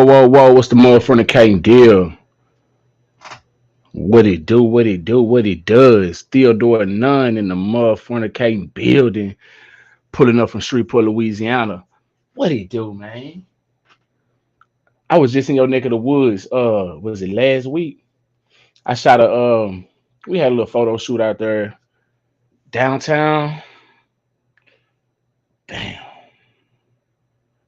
whoa. What's the motherfucking deal? What it do, what it do, what it does. Theodore Nunn in the motherfucking building, pulling up from Shreveport, Louisiana. What it do, man? I was just in your neck of the woods. Was it last week? I shot a we had a little photo shoot out there downtown. Damn.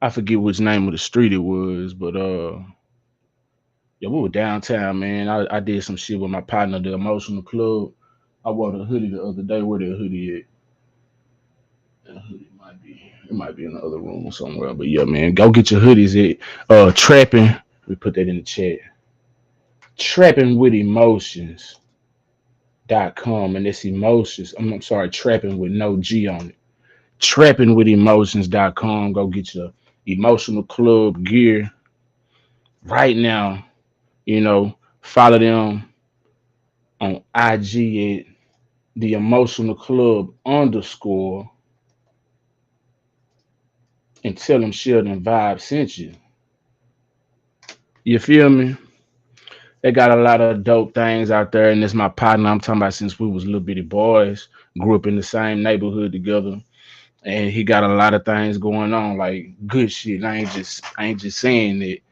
I forget which name of the street it was, but yeah, we were downtown, man. I did some shit with my partner, the Emotional Club. I wore the hoodie the other day. Where the hoodie at? The hoodie might be in the other room somewhere. But yeah, man, go get your hoodies at Trapping. We put that in the chat. Trapping with Emotions.com, and it's emotions. I'm sorry, trapping with no G on it. Trapping with Emotions.com. Go get your emotional club gear right now. Follow them on IG at the emotional club underscore and tell them Sheldon Vibe sent you. You feel me? They got a lot of dope things out there, and it's my partner. I'm talking about since we was little bitty boys, grew up in the same neighborhood together, and he got a lot of things going on, like good shit. I ain't just saying it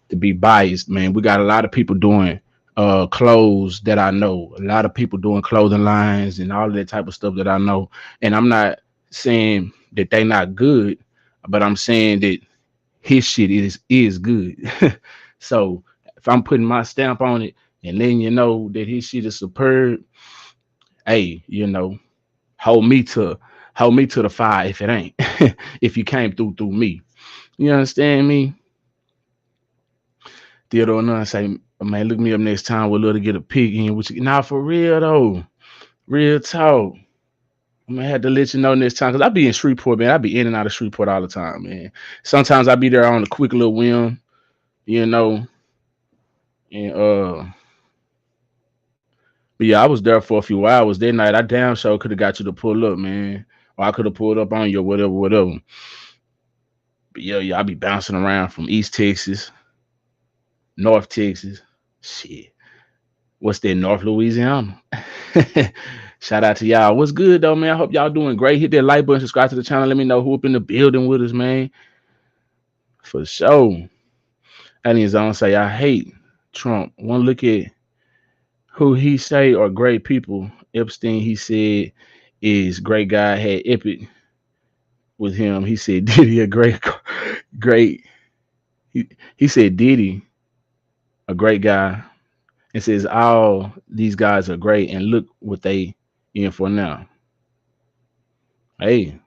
to be biased, man. We got a lot of people doing clothes that I know, a lot of people doing clothing lines and all of that type of stuff that I know. And I'm not saying that they not good, but I'm saying that his shit is good. So if I'm putting my stamp on it and letting you know that his shit is superb, hey, hold me to hold me to the fire if it ain't. If you came through me. You understand me? Theodore Nunn say, man, look me up next time. We'd love to get a peek in. Now for real though, real talk. I'm gonna have to let you know next time because I be in Shreveport, man. I be in and out of Shreveport all the time, man. Sometimes I be there on a quick little whim, you know, and but yeah, I was there for a few hours that night. I damn sure could have got you to pull up, man, or I could have pulled up on you, or whatever, whatever. But yeah, I be bouncing around from East Texas, North Texas, shit. What's that, North Louisiana? Shout out to y'all. What's good though, man? I hope y'all doing great. Hit that like button, subscribe to the channel. Let me know who up in the building with us, man. For sure. And his own say, I hate Trump. One look at who he say are great people. Epstein, he said, is great guy, had epic with him. He said, Diddy a great. He said Diddy, a great guy, and says all these guys are great, and look what they in for now. Hey,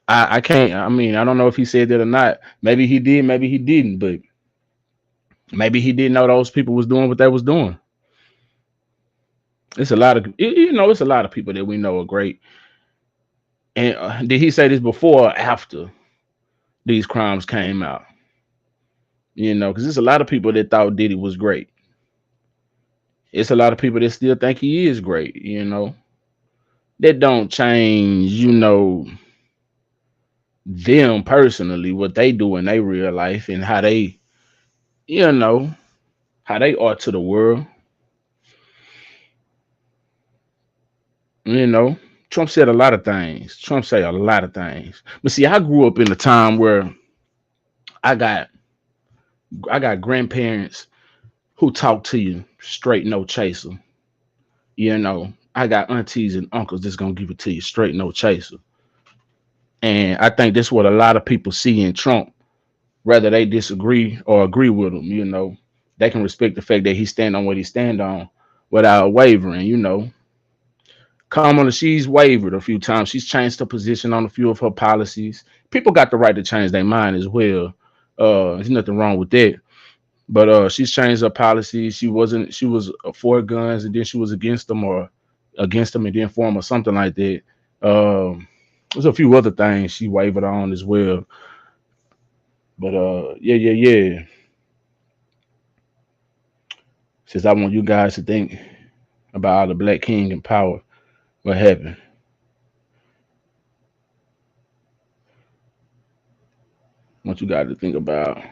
I can't. I mean, I don't know if he said that or not. Maybe he did. Maybe he didn't. But maybe he didn't know those people was doing what they was doing. It's a lot of it's a lot of people that we know are great. And did he say this before or after these crimes came out? Because there's a lot of people that thought Diddy was great. It's a lot of people that still think he is great. That don't change. Them personally, what they do in their real life and you know, how they are to the world. You know, Trump said a lot of things. Trump said a lot of things. But see, I grew up in a time where I got I got grandparents who talk to you straight, no chaser. I got aunties and uncles that's gonna give it to you straight, no chaser. And I think that's what a lot of people see in Trump, whether they disagree or agree with him. They can respect the fact that he stand on what he stand on without wavering. Kamala, she's wavered a few times. She's changed her position on a few of her policies. People got the right to change their mind as well. There's nothing wrong with that. But she's changed her policies. She was for guns and then she was against them and then for them or something like that. There's a few other things she wavered on as well. But yeah. Since I want you guys to think about the Black King and power, what happened? I want you guys to think about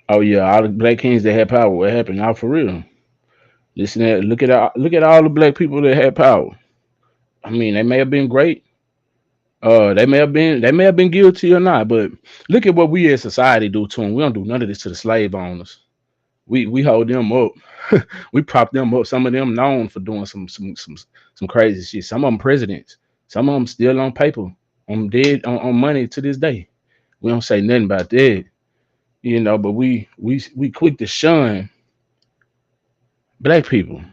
Oh yeah, all the black kings that had power. What happened? Now for real. Listen at look at all the black people that had power. I mean, they may have been great. They may have been guilty or not, but look at what we as society do to them. We don't do none of this to the slave owners. We hold them up. We prop them up. Some of them known for doing some crazy shit. Some of them presidents. Some of them still on paper, on dead on money to this day. We don't say nothing about that, But we quick to shun black people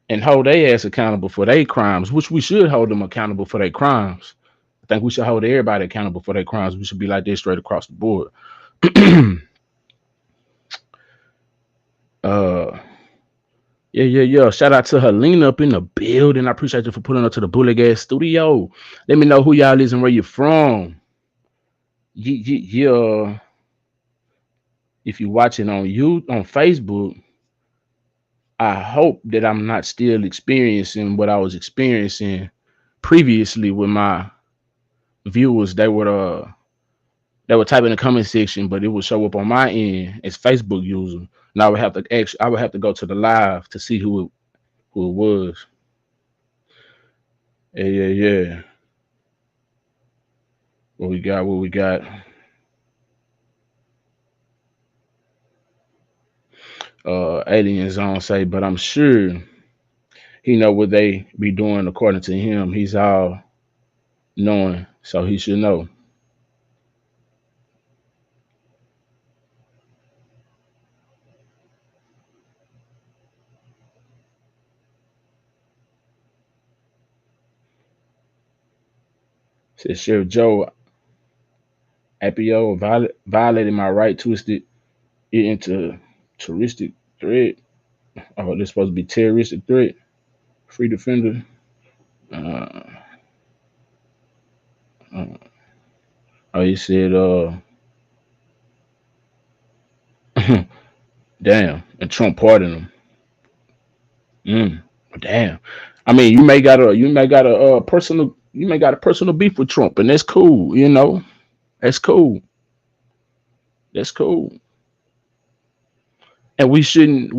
and hold their ass accountable for their crimes, which we should hold them accountable for their crimes. I think we should hold everybody accountable for their crimes. We should be like this straight across the board. uh yeah. Shout out to Helena up in the building. I appreciate you for putting up to the Bullet Gas Studio. Let me know who y'all is and where you're from. Yeah. If you're watching on Facebook, I hope that I'm not still experiencing what I was experiencing previously with my viewers. They would type in the comment section, but it would show up on my end as Facebook user, and I would have to go to the live to see who it was. Yeah. What we got? What we got? Alien Zone say, but I'm sure he know what they be doing according to him. He's all knowing, so he should know. Says Sheriff Joe Apio violated my right, twisted it into terroristic threat. Oh, this supposed to be terroristic threat. Free defender. Uh, uh, oh, he said, damn, and Trump pardoned him. Mm, damn. I mean, you may got a personal beef with Trump, and that's cool. That's cool. That's cool. And we shouldn't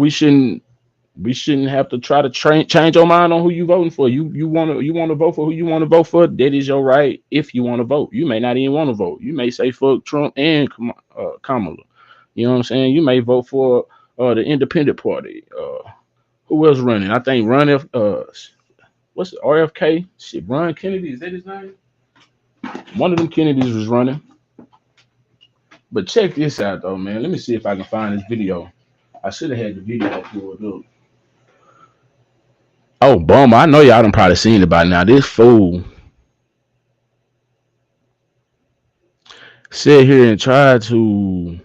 have to try to change your mind on who you voting for. You want to vote for who you want to vote for. That is your right. If you want to vote, you may not even want to vote. You may say fuck Trump and Kamala. You know what I'm saying? You may vote for the Independent Party. Who else running? I think what's it, RFK? Shit, Ron Kennedy, is that his name? One of them Kennedys was running. But check this out though, man. Let me see if I can find this video. I should have had the video pulled up. Oh, bum! I know y'all done probably seen it by now. This fool sit here and try to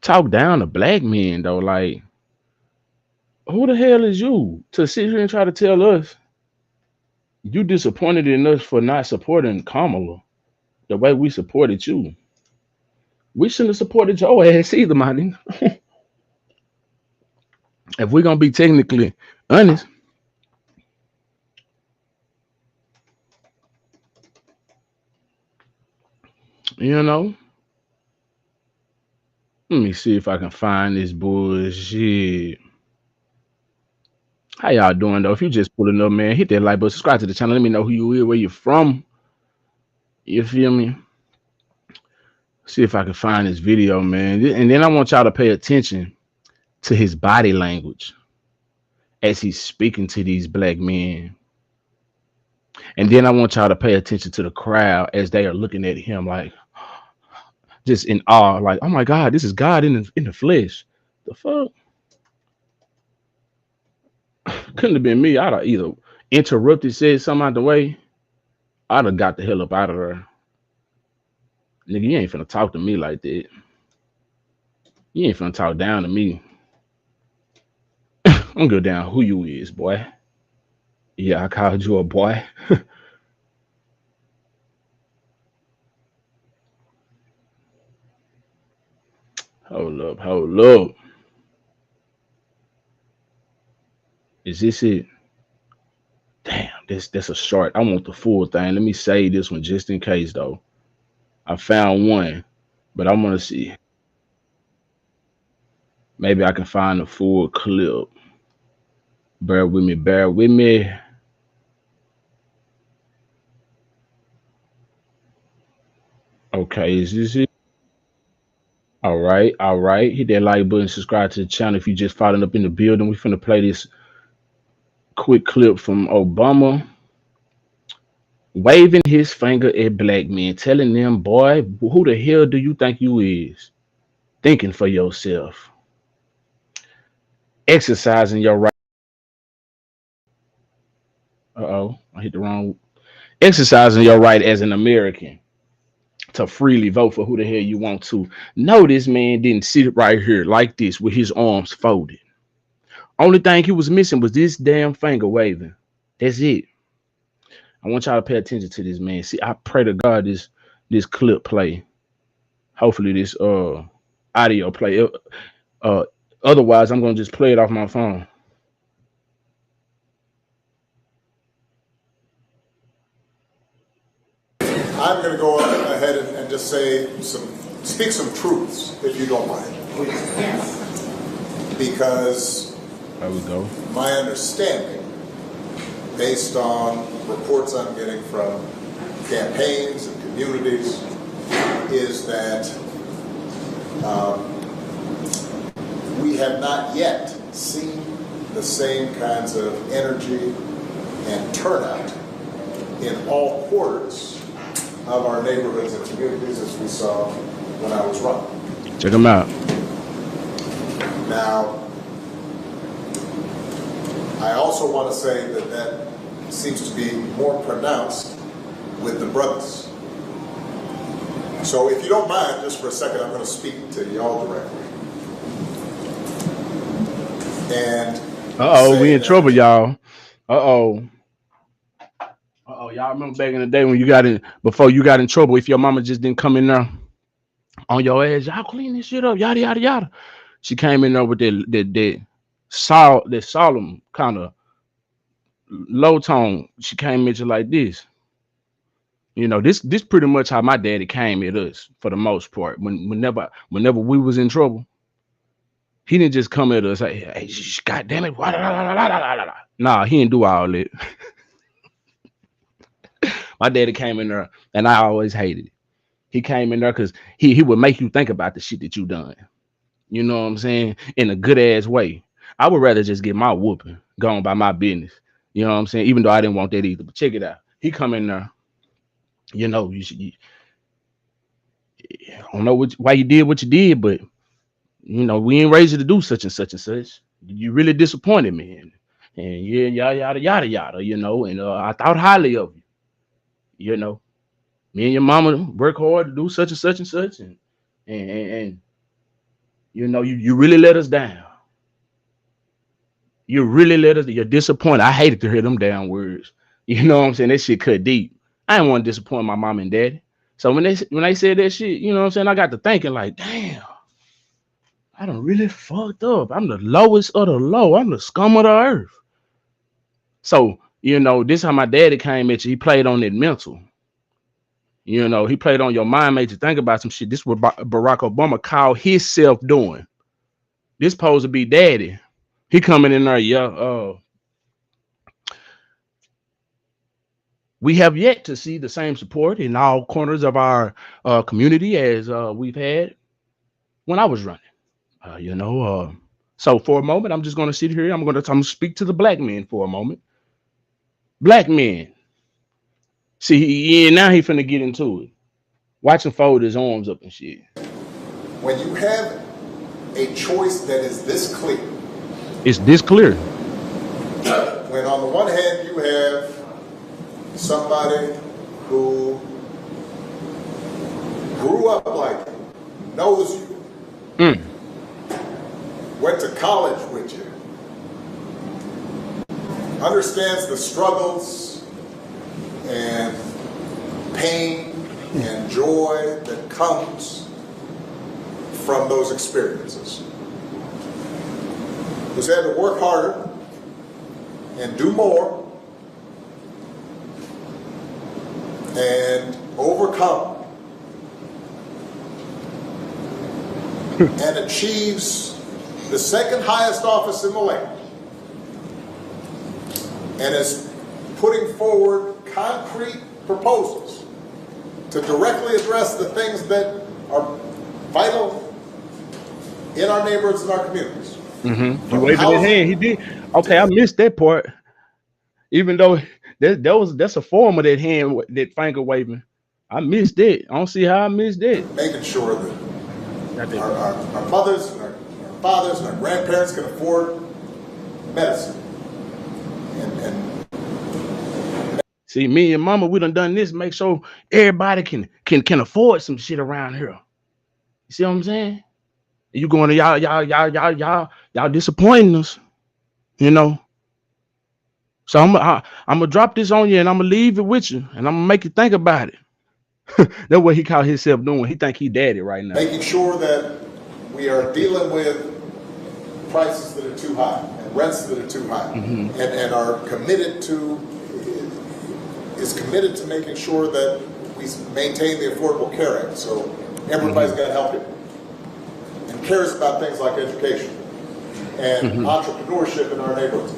talk down to black men though. Like, who the hell is you to sit here and try to tell us you disappointed in us for not supporting Kamala the way we supported you? We shouldn't have supported your ass either, my nigga. If we're gonna be technically honest, you know. Let me see if I can find this bullshit. How y'all doing though? If you just pulling up, man, hit that like button, subscribe to the channel. Let me know who you is, where you from. You feel me? See if I can find this video, man. And then I want y'all to pay attention to his body language as he's speaking to these black men. And then I want y'all to pay attention to the crowd as they are looking at him like just in awe, like, oh my God, this is God in the flesh. The fuck? Couldn't have been me. I'd have either interrupted, said something out the way. I'd have got the hell up out of there. Nigga, you ain't finna talk to me like that. You ain't finna talk down to me. I'm gonna go down who you is, boy. Yeah, I called you a boy. Hold up, hold up. Is this it? Damn, that's a short. I want the full thing. Let me save this one just in case though. I found one, but I want to see. Maybe I can find a full clip. Bear with me. Bear with me. Okay, is this it? All right, all right. Hit that like button, subscribe to the channel if you just following up in the building. We finna play this quick clip from Obama waving his finger at black men, telling them, boy, who the hell do you think you is? Thinking for yourself, exercising your right. Uh-oh, I hit the wrong. Exercising your right as an American to freely vote for who the hell you want to. No, this man didn't sit right here like this with his arms folded. Only thing he was missing was this damn finger waving. That's it. I want y'all to pay attention to this man. See, I pray to God this clip play. Hopefully this audio play. Uh Otherwise I'm gonna just play it off my phone. I'm going to go ahead and just speak some truths, if you don't mind. Yes. Because There we go. my understanding, based on reports I'm getting from campaigns and communities, is that we have not yet seen the same kinds of energy and turnout in all quarters of our neighborhoods and communities as we saw when I was running. Check them out. Now, I also want to say that seems to be more pronounced with the brothers. So if you don't mind, just for a second, I'm going to speak to y'all directly. And We in trouble, y'all. Uh-oh. Uh-oh, y'all remember back in the day when before you got in trouble, if your mama just didn't come in there on your ass, y'all clean this shit up, yada yada yada. She came in there with that solemn kind of low tone. She came at you like this. You know, this pretty much how my daddy came at us for the most part. Whenever we was in trouble, he didn't just come at us like, hey, God damn it. Nah, he didn't do all that. My daddy came in there and I always hated it. He came in there because he would make you think about the shit that you done. You know what I'm saying? In a good ass way. I would rather just get my whooping, going by my business. You know what I'm saying? Even though I didn't want that either. But check it out. He come in there. You know, I don't know why you did what you did, but you know, we ain't raised you to do such and such and such. You really disappointed me. And yeah, yada yada yada yada, you know, and I thought highly of you. You know, me and your mama work hard to do such and such and such, and you know, you really let us down. You really let us. You're disappointed. I hated to hear them damn words. You know what I'm saying? That shit cut deep. I didn't want to disappoint my mom and daddy. So when they said that shit, you know what I'm saying? I got to thinking like, damn, I done really fucked up. I'm the lowest of the low. I'm the scum of the earth. So you know, this how my daddy came at you. He played on that mental. You know, he played on your mind, made you think about some shit. This is what Barack Obama called himself doing. This supposed to be daddy. He coming in there, yeah. We have yet to see the same support in all corners of our community as we've had when I was running. You know, so for a moment, I'm just going to sit here. I'm going to speak to the black men for a moment. Black men. See, yeah, now he finna get into it. Watch him fold his arms up and shit. when you have a choice that is this clear, It's this clear. when on the one hand you have somebody who grew up like you, knows you, Mm. went to college with you, understands the struggles and pain and joy that comes from those experiences, who's had to work harder and do more and overcome and achieves the second highest office in the land, and is putting forward concrete proposals to directly address the things that are vital in our neighborhoods and our communities. Mm-hmm. He waved his hand. He did. Okay, I missed that part. Even though that's a form of that hand, that finger waving. I missed it. I don't see how I missed it. Making sure that our mothers and our fathers and our grandparents can afford medicine. And see, me and mama, we done this. Make sure everybody can afford some shit around here. You see what I'm saying? You going to y'all disappointing us, you know. So I'm gonna drop this on you, and I'm gonna leave it with you, and I'm gonna make you think about it. That's what he called himself doing. He think he daddy right now. Making sure that we are dealing with prices that are too high and rents that are too high, and are committed to making sure that we maintain the Affordable Care Act. So everybody's got health care and cares about things like education and entrepreneurship in our neighborhoods.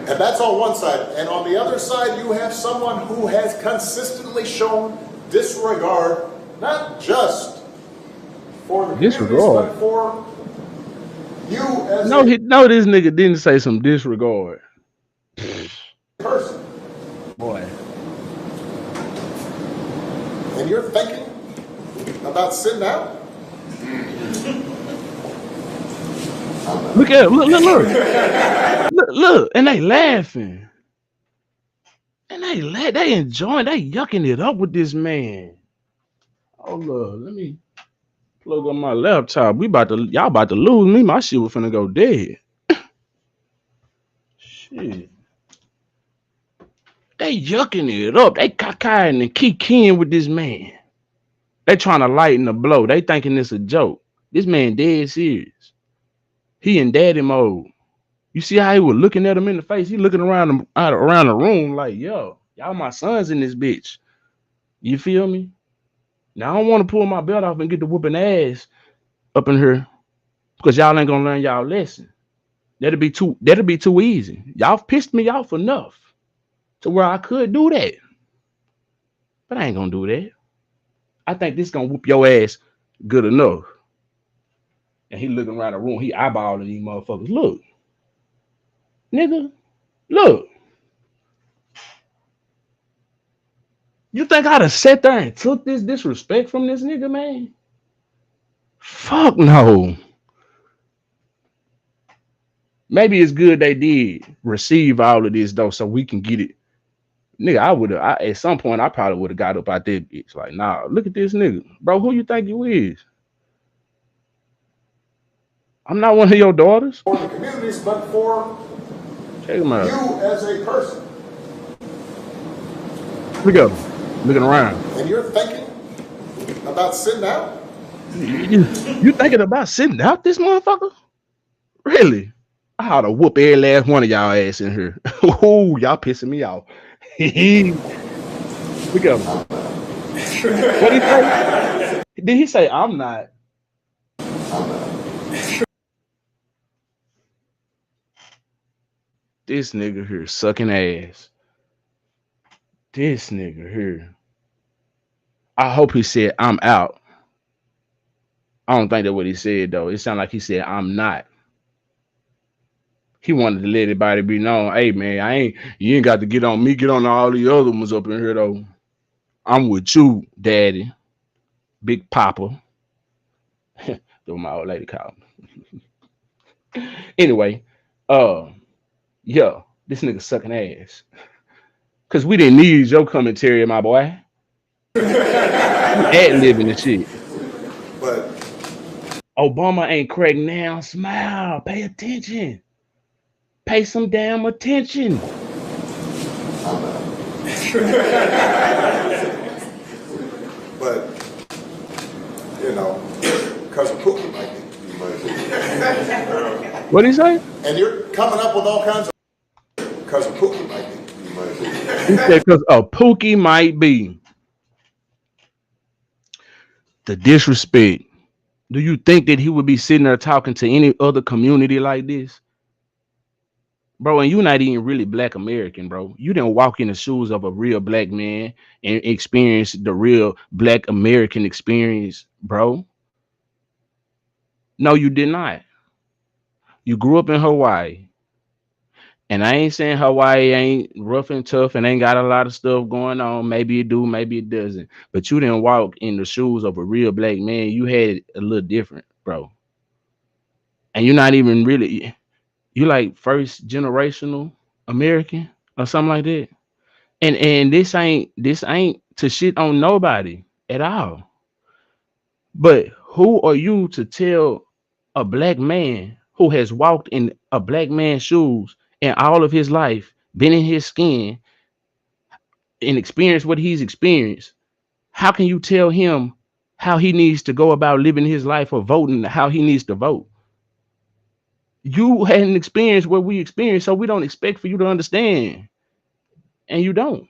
And that's on one side. And on the other side, you have someone who has consistently shown disregard, not just for the communities, but for you as this nigga didn't say some disregard. person. Boy. And you're thinking about sitting out? Look at it. Look, and they laughing. And they enjoying, they yucking it up with this man. Oh look, let me plug on my laptop. Y'all about to lose me. My shit was finna go dead. Shit. They yucking it up. They cockeying and kikiing with this man. They trying to lighten the blow. They thinking it's a joke. This man dead serious. He in daddy mode. You see how he was looking at him in the face? He looking around the room like, yo, y'all my sons in this bitch. You feel me? Now I don't want to pull my belt off and get the whooping ass up in here because y'all ain't gonna learn y'all lesson. That'll be too easy. Y'all pissed me off enough to where I could do that. But I ain't gonna do that. I think this gonna whoop your ass good enough. And he looking around the room, he eyeballing these motherfuckers. Look, nigga, look. You think I'd have sat there and took this disrespect from this nigga, man? Fuck no. Maybe it's good they did receive all of this though, so we can get it. Nigga, at some point I probably would have got up out that bitch. Like, nah, look at this nigga. Bro, who you think you is? I'm not one of your daughters. For the communities, but for you as a person. Look at him, looking around. And you're thinking about sitting out? You thinking about sitting out, this motherfucker? Really? I ought to whoop every last one of y'all ass in here. Ooh, y'all pissing me off. Look at him. What did he say? Did he say I'm not? This nigga here sucking ass. This nigga here. I hope he said I'm out. I don't think that's what he said though. It sounded like he said I'm not. He wanted to let everybody be known. Hey man, you ain't got to get on me, get on all the other ones up in here though. I'm with you, daddy. Big Papa. That's what my old lady called me. Anyway, yeah, this nigga sucking ass. Cause we didn't need your commentary, my boy. Ad-libbing and shit. But Obama ain't correct now. Smile. Pay attention. Pay some damn attention. But you know, Cousin Pookie might be. What did he say? And you're coming up with all kinds of Cousin Pookie might be. He said because a Pookie might be. The disrespect Do you think that he would be sitting there talking to any other community like this? Bro, and you're not even really black American, bro. You didn't walk in the shoes of a real black man and experience the real black American experience, bro. No, you did not. You grew up in Hawaii. And I ain't saying Hawaii ain't rough and tough and ain't got a lot of stuff going on. Maybe it do, maybe it doesn't. But you didn't walk in the shoes of a real black man. You had it a little different, bro. And you're not even really, you like first generational American or something like that. And this ain't to shit on nobody at all. But who are you to tell a black man who has walked in a black man's shoes in all of his life, been in his skin, and experienced what he's experienced? How can you tell him how he needs to go about living his life or voting, how he needs to vote? You hadn't experienced what we experienced, so we don't expect for you to understand. And you don't.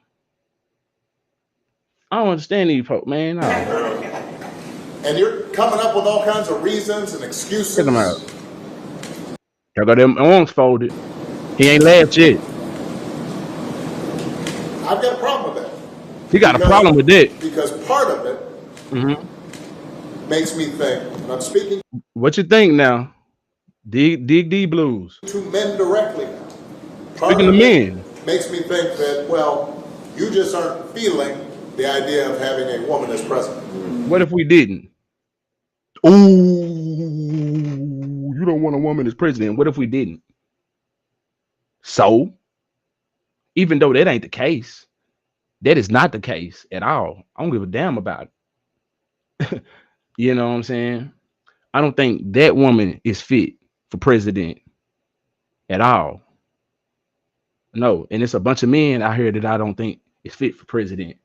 I don't understand these folks, man. No. And you're coming up with all kinds of reasons and Check them out. excuses. I got them arms folded. He ain't laughed yet. I've got a problem with that. He got a problem with that. Because part of it Hmm. makes me think, and I'm speaking What you think now? Dig D blues. to men directly now. Part Speaking of to it men. makes me think that, well, you just aren't feeling the idea of having a woman as president. What if we didn't? Ooh, you don't want a woman as president. What if we didn't? So, even though that ain't the case, that is not the case at all. I don't give a damn about it. You know what I'm saying? I don't think that woman is fit for president at all. No, and it's a bunch of men out here that I don't think is fit for president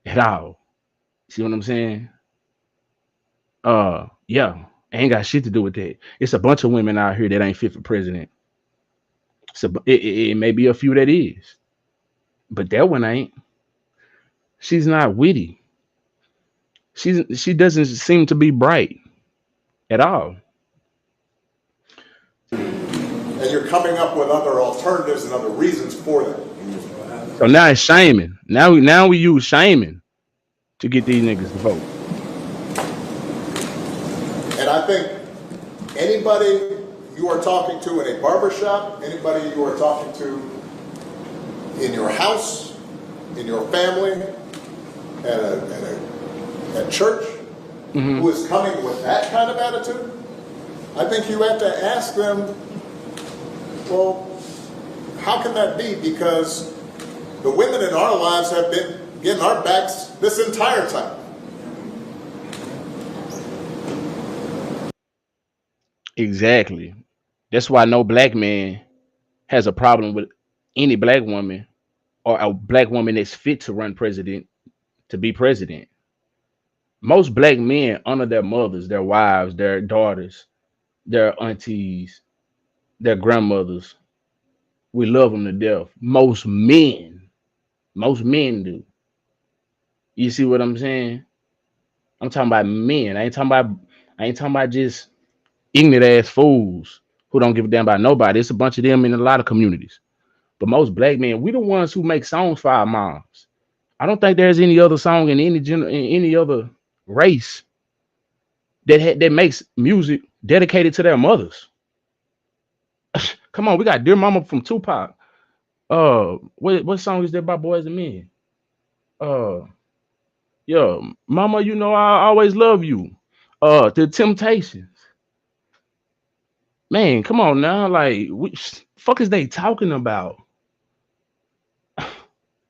at all. See what I'm saying? Yeah, ain't got shit to do with that. It's a bunch of women out here that ain't fit for president. So it may be a few that is, but that one ain't. She's not witty. She doesn't seem to be bright at all. And you're coming up with other alternatives and other reasons for that. So now it's shaming. Now we use shaming to get these niggas to vote. And I think anybody you are talking to in a barbershop, anybody you are talking to in your house, in your family, at church, who is coming with that kind of attitude, I think you have to ask them, well, how can that be? Because the women in our lives have been getting our backs this entire time. Exactly. That's why no black man has a problem with any black woman or a black woman that's fit to run president to be president. Most black men honor their mothers, their wives, their daughters, their aunties, their grandmothers. We love them to death. Most men do. You see what I'm saying? I'm talking about men. I ain't talking about just ignorant ass fools who don't give a damn about nobody. It's a bunch of them in a lot of communities. But most black men, we the ones who make songs for our moms. I don't think there's any other song in any other race that makes music dedicated to their mothers. Come on, we got Dear Mama from Tupac. What song is that by Boys and Men? Uh, yeah, Mama, you know I always love you. The Temptations. Man, come on now, like, fuck is they talking about?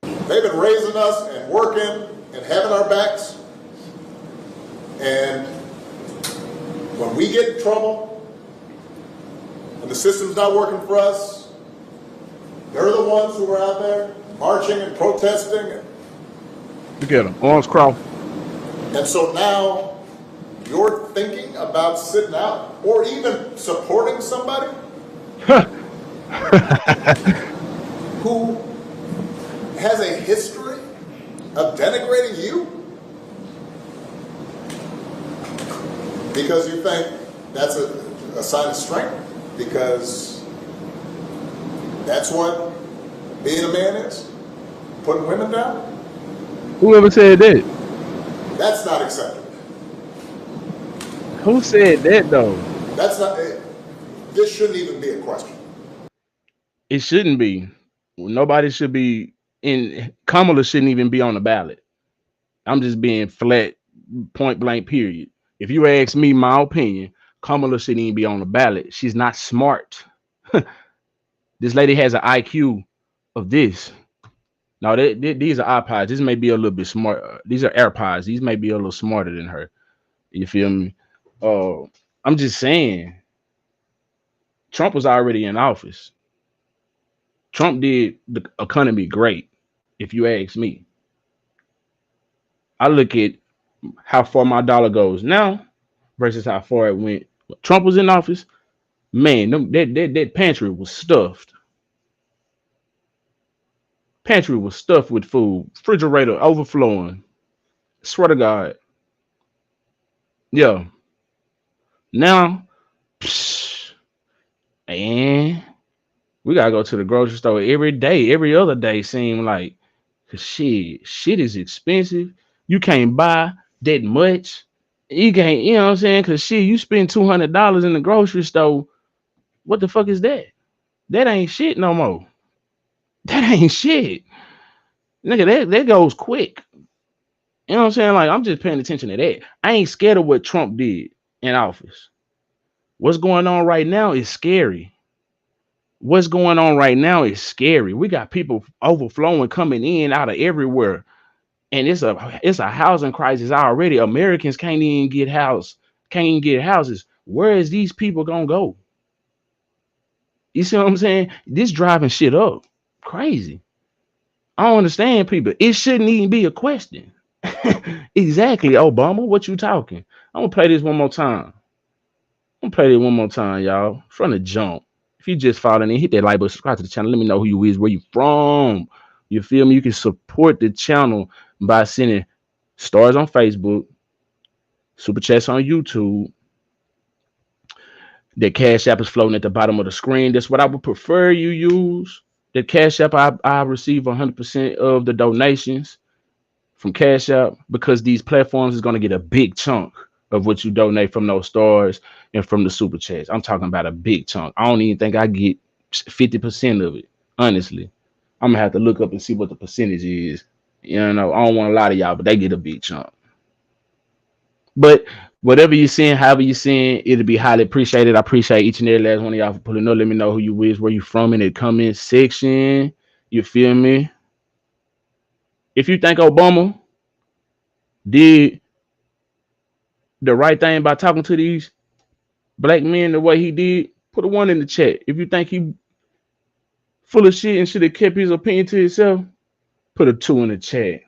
They've been raising us and working and having our backs. And when we get in trouble and the system's not working for us, they're the ones who are out there marching and protesting. Look at them, arms crossed. And so now you're thinking about sitting out or even supporting somebody who has a history of denigrating you. Because you think that's a sign of strength? Because that's what being a man is? Putting women down? Whoever said that? That's not acceptable. Who said that though? That's not. This shouldn't even be a question. It shouldn't be. Nobody should be in. Kamala shouldn't even be on the ballot. I'm just being flat, point blank, period. If you ask me my opinion, Kamala shouldn't even be on the ballot. She's not smart. This lady has an IQ of this. Now, these are iPods. This may be a little bit smart. These are AirPods. These may be a little smarter than her. You feel me? I'm just saying, Trump was already in office. Trump did the economy great, if you ask me. I look at how far my dollar goes now versus how far it went. Trump was in office, man, that pantry was stuffed. Pantry was stuffed with food. Refrigerator overflowing. Swear to God. Yeah. Now, psh, man, we gotta go to the grocery store every day, every other day. Seem like, cause shit is expensive. You can't buy that much. You can't, you know what I'm saying? Cause shit, you spend $200 in the grocery store. What the fuck is that? That ain't shit no more. That ain't shit. Nigga, that goes quick. You know what I'm saying? Like, I'm just paying attention to that. I ain't scared of what Trump did in office. What's going on right now is scary. What's going on right now is scary. We got people overflowing, coming in out of everywhere. And it's a housing crisis already. Americans can't even get houses. Where is these people gonna go? You see what I'm saying? This driving shit up. Crazy. I don't understand people. It shouldn't even be a question. Exactly, Obama. What you talking? I'm gonna play this one more time. Y'all. From the jump. If you just following in, hit that like button, subscribe to the channel. Let me know who you is, where you from. You feel me? You can support the channel by sending stars on Facebook, super chats on YouTube. The Cash App is floating at the bottom of the screen. That's what I would prefer you use. The Cash App, I receive 100% of the donations from Cash App because these platforms is going to get a big chunk of what you donate from those stars and from the super chats. I'm talking about a big chunk. I don't even think I get 50% of it, honestly. I'm gonna have to look up and see what the percentage is. You know, I don't want a lot of y'all, but they get a big chunk. But whatever you're seeing, however you're seeing, it'll be highly appreciated. I appreciate each and every last one of y'all for pulling up. Let me know who you is, where you from in the comment section. You feel me? If you think Obama did the right thing by talking to these black men the way he did, put a 1 in the chat. If you think he full of shit and should have kept his opinion to himself, put a 2 in the chat.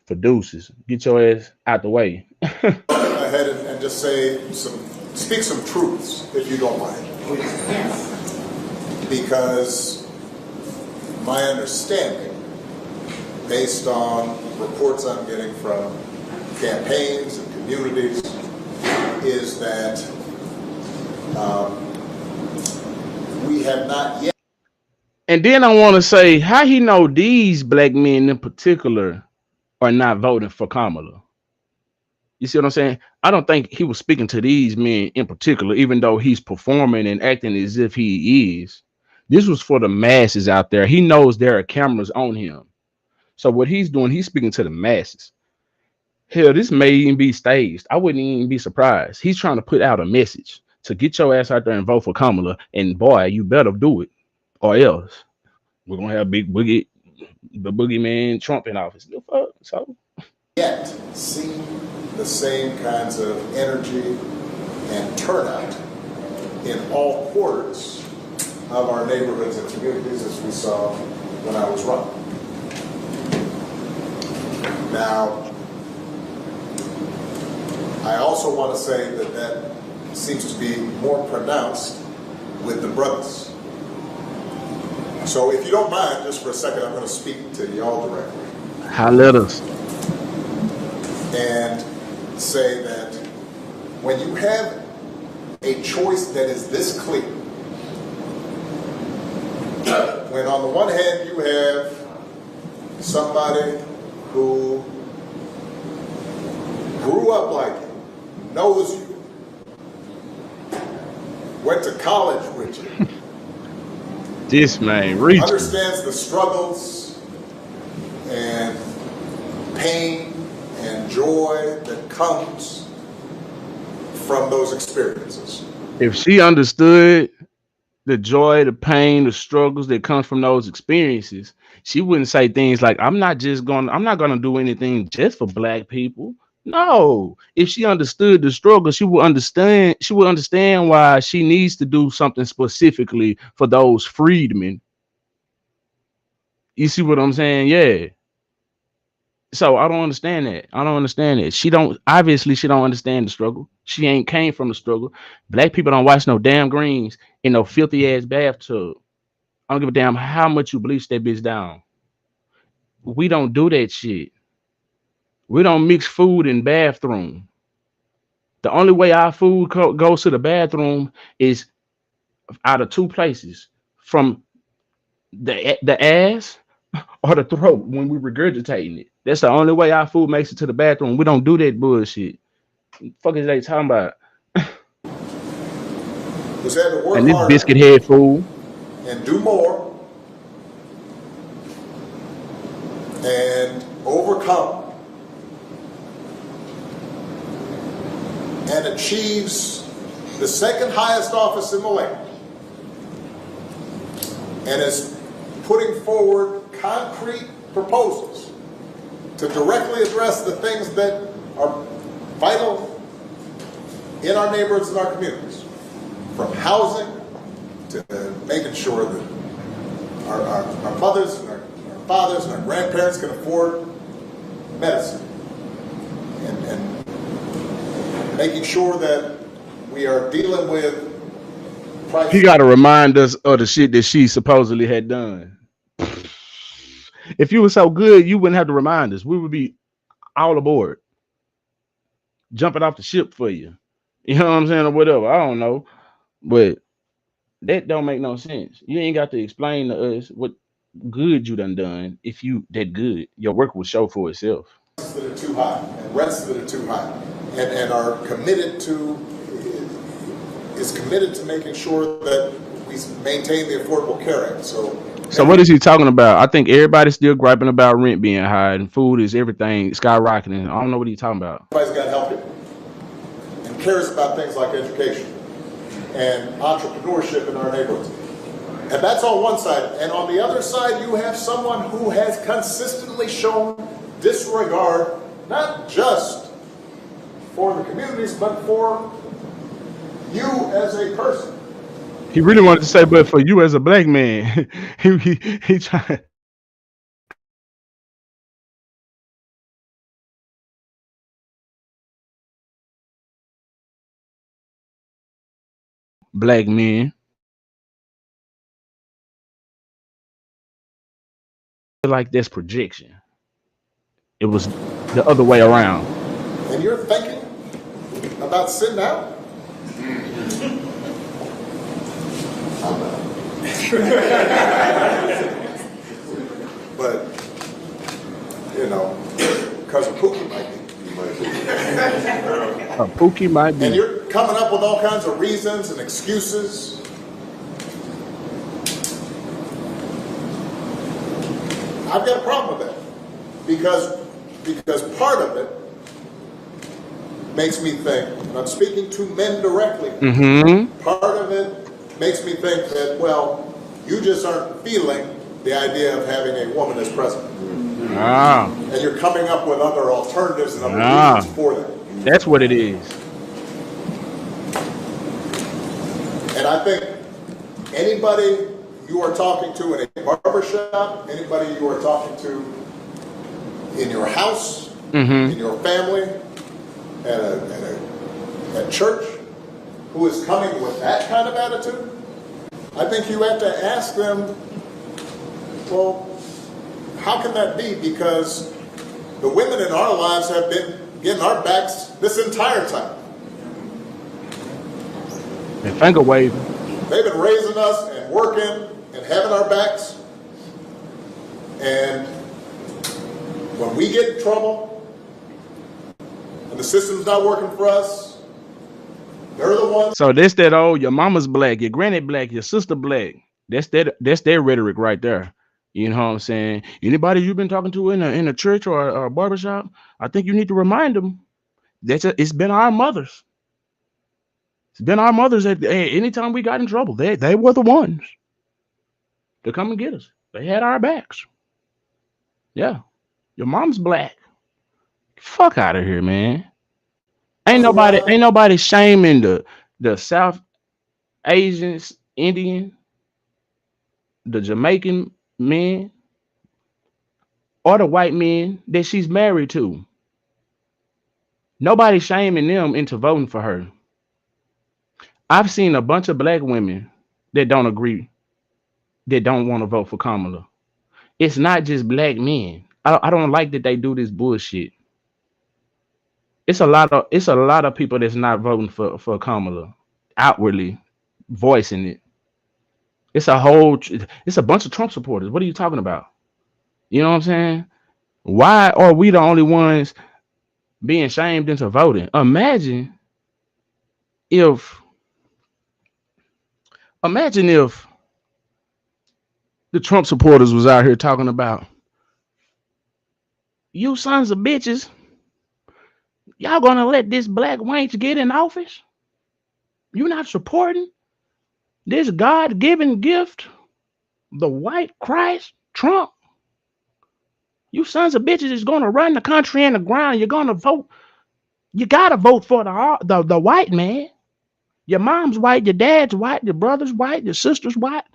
For deuces. Get your ass out the way. Ahead and just speak some truths, if you don't mind. Yes. Because my understanding, based on reports I'm getting from campaigns and communities, is that we have not yet. And then I want to say, how he know these black men in particular are not voting for Kamala? You see what I'm saying? I don't think he was speaking to these men in particular, even though he's performing and acting as if he is. This was for the masses out there. He knows there are cameras on him. So what he's doing, he's speaking to the masses. Hell, this may even be staged. I wouldn't even be surprised. He's trying to put out a message to get your ass out there and vote for Kamala. And boy, you better do it, or else we're gonna have big boogie, the boogeyman Trump in office. So yet see the same kinds of energy and turnout in all quarters of our neighborhoods and communities as we saw when I was running. Now, I also want to say that seems to be more pronounced with the brothers. So if you don't mind, just for a second, I'm going to speak to y'all directly. Holla at us. And say that when you have a choice that is this clear, when on the one hand you have somebody who grew up like you, knows you, went to college with you, This man reaching. understands the struggles and pain and joy that comes from those experiences. If she understood the joy, the pain, the struggles that comes from those experiences, she wouldn't say things like, I'm not gonna do anything just for black people. No, if she understood the struggle, she would understand why she needs to do something specifically for those freedmen. You see what I'm saying? Yeah. So I don't understand that. I don't understand it. She don't understand the struggle. She ain't came from the struggle. Black people don't wash no damn greens in no filthy ass bathtub. I don't give a damn how much you bleach that bitch down. We don't do that shit. We don't mix food in bathroom. The only way our food goes to the bathroom is out of two places: from the ass or the throat when we regurgitating it. That's the only way our food makes it to the bathroom. We don't do that bullshit. Fuck is they talking about? Just had to work And this harder biscuit head fool. and do more and overcome and achieves the second highest office in the land and is putting forward concrete proposals to directly address the things that are vital in our neighborhoods and our communities, from housing to making sure that our mothers and our fathers and our grandparents can afford medicine, and making sure that we are dealing with prices. He got to remind us of the shit that she supposedly had done. If you were so good, you wouldn't have to remind us. We would be all aboard, jumping off the ship for you. You know what I'm saying, or whatever. I don't know, but that don't make no sense. You ain't got to explain to us what good you done. If you that good, your work will show for itself. That are too high and rents that are too high, and are committed to making sure that we maintain the Affordable Care Act. So what is he talking about? I think everybody's still griping about rent being high and food is everything skyrocketing. I don't know what he's talking about. Everybody's got to help you and cares about things like education and entrepreneurship in our neighborhoods. And that's on one side. And on the other side, you have someone who has consistently shown disregard, not just for the communities, but for you as a person. He really wanted to say, but for you as a black man, he tried. Black men. I feel like that's projection. It was the other way around. And you're thinking about sitting out? But, because of Pookie might be. Pookie might be. And you're coming up with all kinds of reasons and excuses. I've got a problem with that. Because part of it makes me think, and I'm speaking to men directly, part of it makes me think that, well, you just aren't feeling the idea of having a woman as president. And you're coming up with other alternatives and other reasons for that. That's what it is. And I think anybody you are talking to in a barbershop, anybody you are talking to in your house, in your family, at church, who is coming with that kind of attitude, I think you have to ask them, well, how can that be? Because the women in our lives have been getting our backs this entire time. And finger waving. They've been raising us and working and having our backs. And when we get in trouble and the system's not working for us, they're the ones. So that's that old, your mama's black, your granny black, your sister black. That's their rhetoric right there. You know what I'm saying? Anybody you've been talking to in a church or a barbershop, I think you need to remind them it's been our mothers. It's been our mothers that anytime we got in trouble, they were the ones to come and get us. They had our backs. Yeah. Your mom's black. Fuck out of here, man. Ain't nobody shaming the South Asians, Indian, the Jamaican men, or the white men that she's married to. Nobody shaming them into voting for her. I've seen a bunch of black women that don't agree, that don't want to vote for Kamala. It's not just black men. I don't like that they do this bullshit. It's a lot of people that's not voting for Kamala, outwardly voicing it. It's a bunch of Trump supporters. What are you talking about? You know what I'm saying? Why are we the only ones being shamed into voting? Imagine if the Trump supporters was out here talking about, you sons of bitches, y'all gonna let this black wench get in office? You're not supporting this God-given gift, the white Christ, Trump? You sons of bitches is gonna run the country in the ground. You're gonna vote. You gotta vote for the white man. Your mom's white, your dad's white, your brother's white, your sister's white,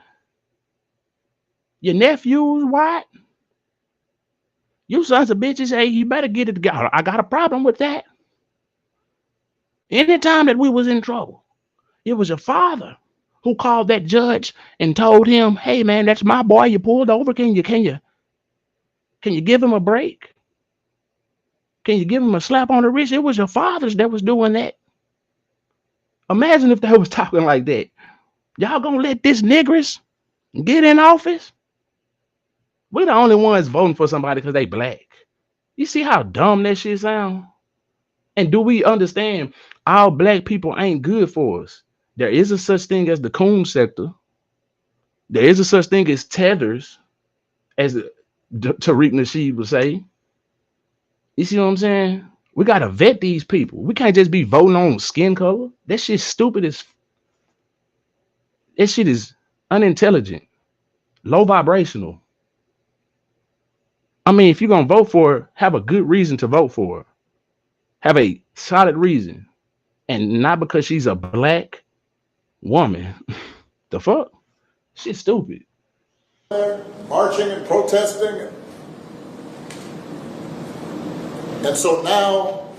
your nephew's white. You sons of bitches, hey, you better get it together. I got a problem with that. Anytime that we was in trouble, it was your father who called that judge and told him, hey man, that's my boy. You pulled over. Can you give him a break? Can you give him a slap on the wrist? It was your fathers that was doing that. Imagine if they was talking like that. Y'all gonna let this niggers get in office? We're the only ones voting for somebody because they black. You see how dumb that shit sound? And do we understand all black people ain't good for us? There is a such thing as the coon sector. There is a such thing as tethers, as Tariq Nasheed would say. You see what I'm saying? We gotta vet these people. We can't just be voting on skin color. That shit's stupid as. That shit is unintelligent, low vibrational. I mean, if you're gonna vote for her, have a good reason to vote for her. Have a solid reason, and not because she's a black woman. The fuck? Shit's stupid. Marching and protesting. And so now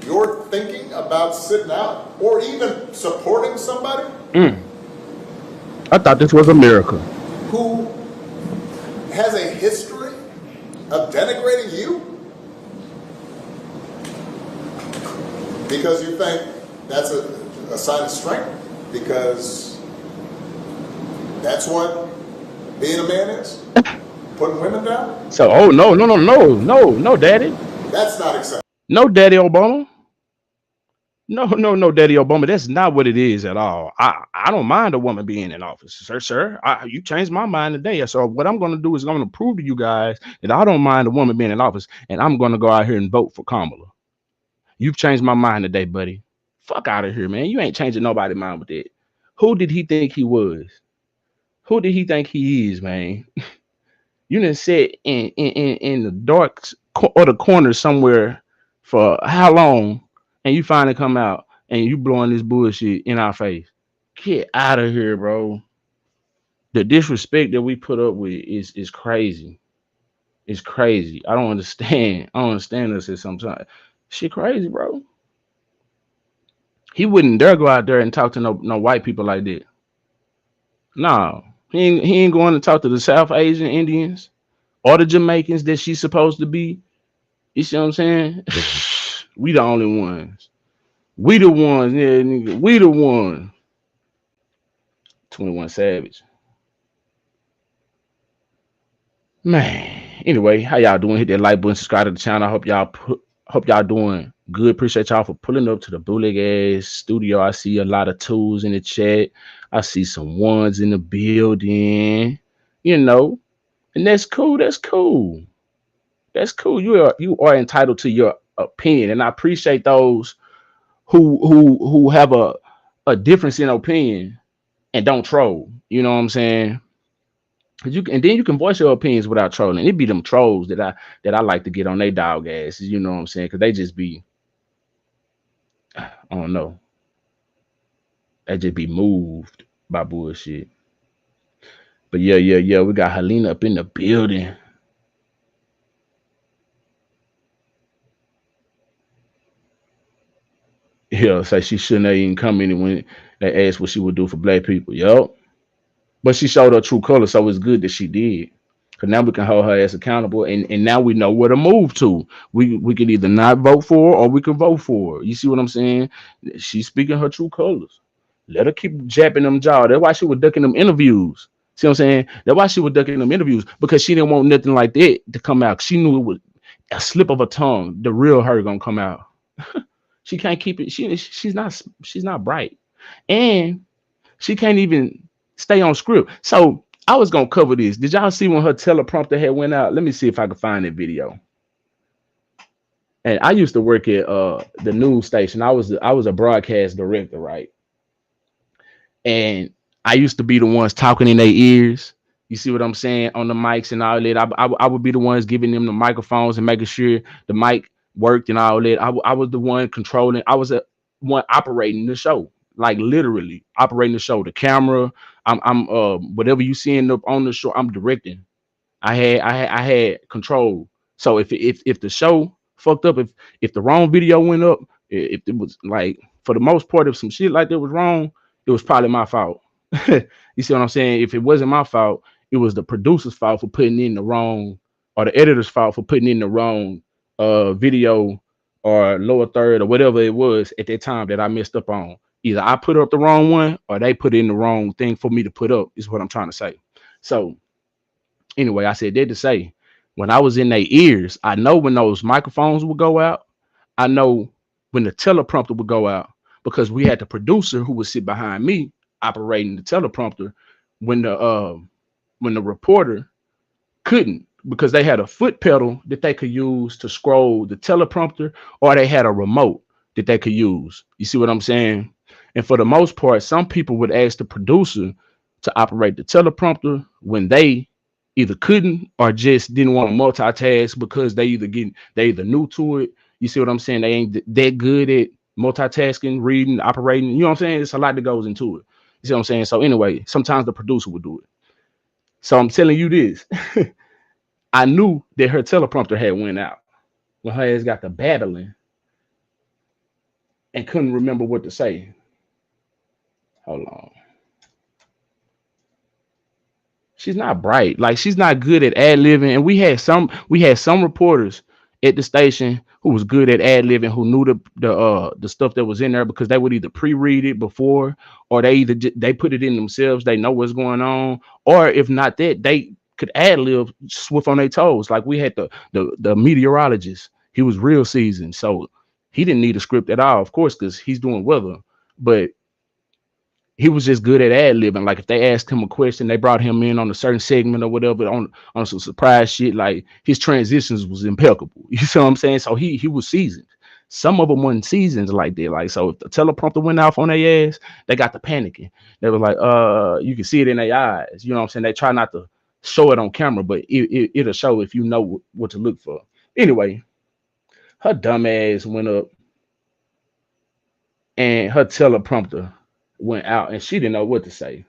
you're thinking about sitting out or even supporting somebody I thought this was America. who has a history of denigrating you because you think that's a sign of strength, because that's what being a man is, putting women down. So, oh no, daddy. That's not acceptable. No, Daddy Obama. No, Daddy Obama. That's not what it is at all. I don't mind a woman being in office, sir. You changed my mind today. So what I'm going to do is I'm going to prove to you guys that I don't mind a woman being in office, and I'm going to go out here and vote for Kamala. You've changed my mind today, buddy. Fuck out of here, man. You ain't changing nobody's mind with that. Who did he think he was? Who did he think he is, man? You done sit in the dark or the corner somewhere for how long, and you finally come out and you blowing this bullshit in our face. Get out of here, bro. The disrespect that we put up with is crazy. It's crazy. I don't understand. I don't understand this at sometimes. Shit crazy, bro. He wouldn't dare go out there and talk to no white people like that. No. He ain't going to talk to the South Asian Indians or the Jamaicans that she's supposed to be. You see what I'm saying? We the only ones. We the ones, yeah, nigga. We the ones. 21 Savage. Man. Anyway, how y'all doing? Hit that like button, subscribe to the channel. I hope y'all doing good. Appreciate y'all for pulling up to the bootleg ass studio. I see a lot of twos in the chat. I see some ones in the building. You know, and that's cool. That's cool. That's cool. You are entitled to your opinion, and I appreciate those who have a difference in opinion and don't troll. You know what I'm saying? 'Cause and then you can voice your opinions without trolling. It be them trolls that I like to get on their dog asses. You know what I'm saying? Because they just be, I don't know, they just be moved by bullshit. But yeah, we got Helena up in the building. Yeah, say she shouldn't have even come in when they asked what she would do for black people. Yup. But she showed her true color, so it's good that she did. Cause now we can hold her ass accountable, and now we know where to move to. We can either not vote for her or we can vote for her. You see what I'm saying? She's speaking her true colors. Let her keep japping them jaw. That's why she was ducking them interviews. See what I'm saying? That's why she was ducking them interviews because she didn't want nothing like that to come out. She knew it was a slip of a tongue. The real her gonna come out. She can't keep it. She's not bright, and she can't even stay on script. So I was gonna cover this. Did y'all see when her teleprompter had went out? Let me see if I can find that video. And I used to work at the news station. I was a broadcast director, right? And I used to be the ones talking in their ears. You see what I'm saying on the mics and all that. I would be the ones giving them the microphones and making sure the mic worked and all that. I was the one controlling. I was the one operating the show, like literally operating the show. The camera, I'm whatever you seeing up on the show, I'm directing. I had control. So if the show fucked up, if the wrong video went up, if it was like for the most part, if some shit like that was wrong, it was probably my fault. You see what I'm saying? If it wasn't my fault, it was the producer's fault for putting in the wrong, or the editor's fault for putting in the wrong video or lower third or whatever it was at that time that I messed up on. Either I put up the wrong one or they put in the wrong thing for me to put up, is what I'm trying to say. So anyway, I said that to say when I was in their ears, I know when those microphones would go out. I know when the teleprompter would go out because we had the producer who would sit behind me operating the teleprompter when the reporter couldn't, because they had a foot pedal that they could use to scroll the teleprompter, or they had a remote that they could use. You see what I'm saying? And for the most part, some people would ask the producer to operate the teleprompter when they either couldn't or just didn't want to multitask because they either new to it. You see what I'm saying? They ain't that good at multitasking, reading, operating. You know what I'm saying? It's a lot that goes into it. You see what I'm saying? So anyway, sometimes the producer would do it. So I'm telling you this. I knew that her teleprompter had went out when her ass got to babbling and couldn't remember what to say. Hold on. She's not bright. Like she's not good at ad libbing. And we had some reporters at the station who was good at ad libbing, who knew the stuff that was in there because they would either pre-read it before, or they put it in themselves. They know what's going on, or if not that, they could ad lib swift on their toes. Like we had the meteorologist. He was real seasoned, so he didn't need a script at all, of course, because he's doing weather. But he was just good at ad libbing. Like if they asked him a question, they brought him in on a certain segment or whatever on some surprise shit. Like his transitions was impeccable. You see what I'm saying? So he was seasoned. Some of them weren't seasoned like that. Like so, if the teleprompter went off on their ass, they got to panicking. They were like, you can see it in their eyes. You know what I'm saying? They try not to show it on camera, but it'll show if you know what to look for. Anyway, her dumb ass went up and her teleprompter went out and she didn't know what to say.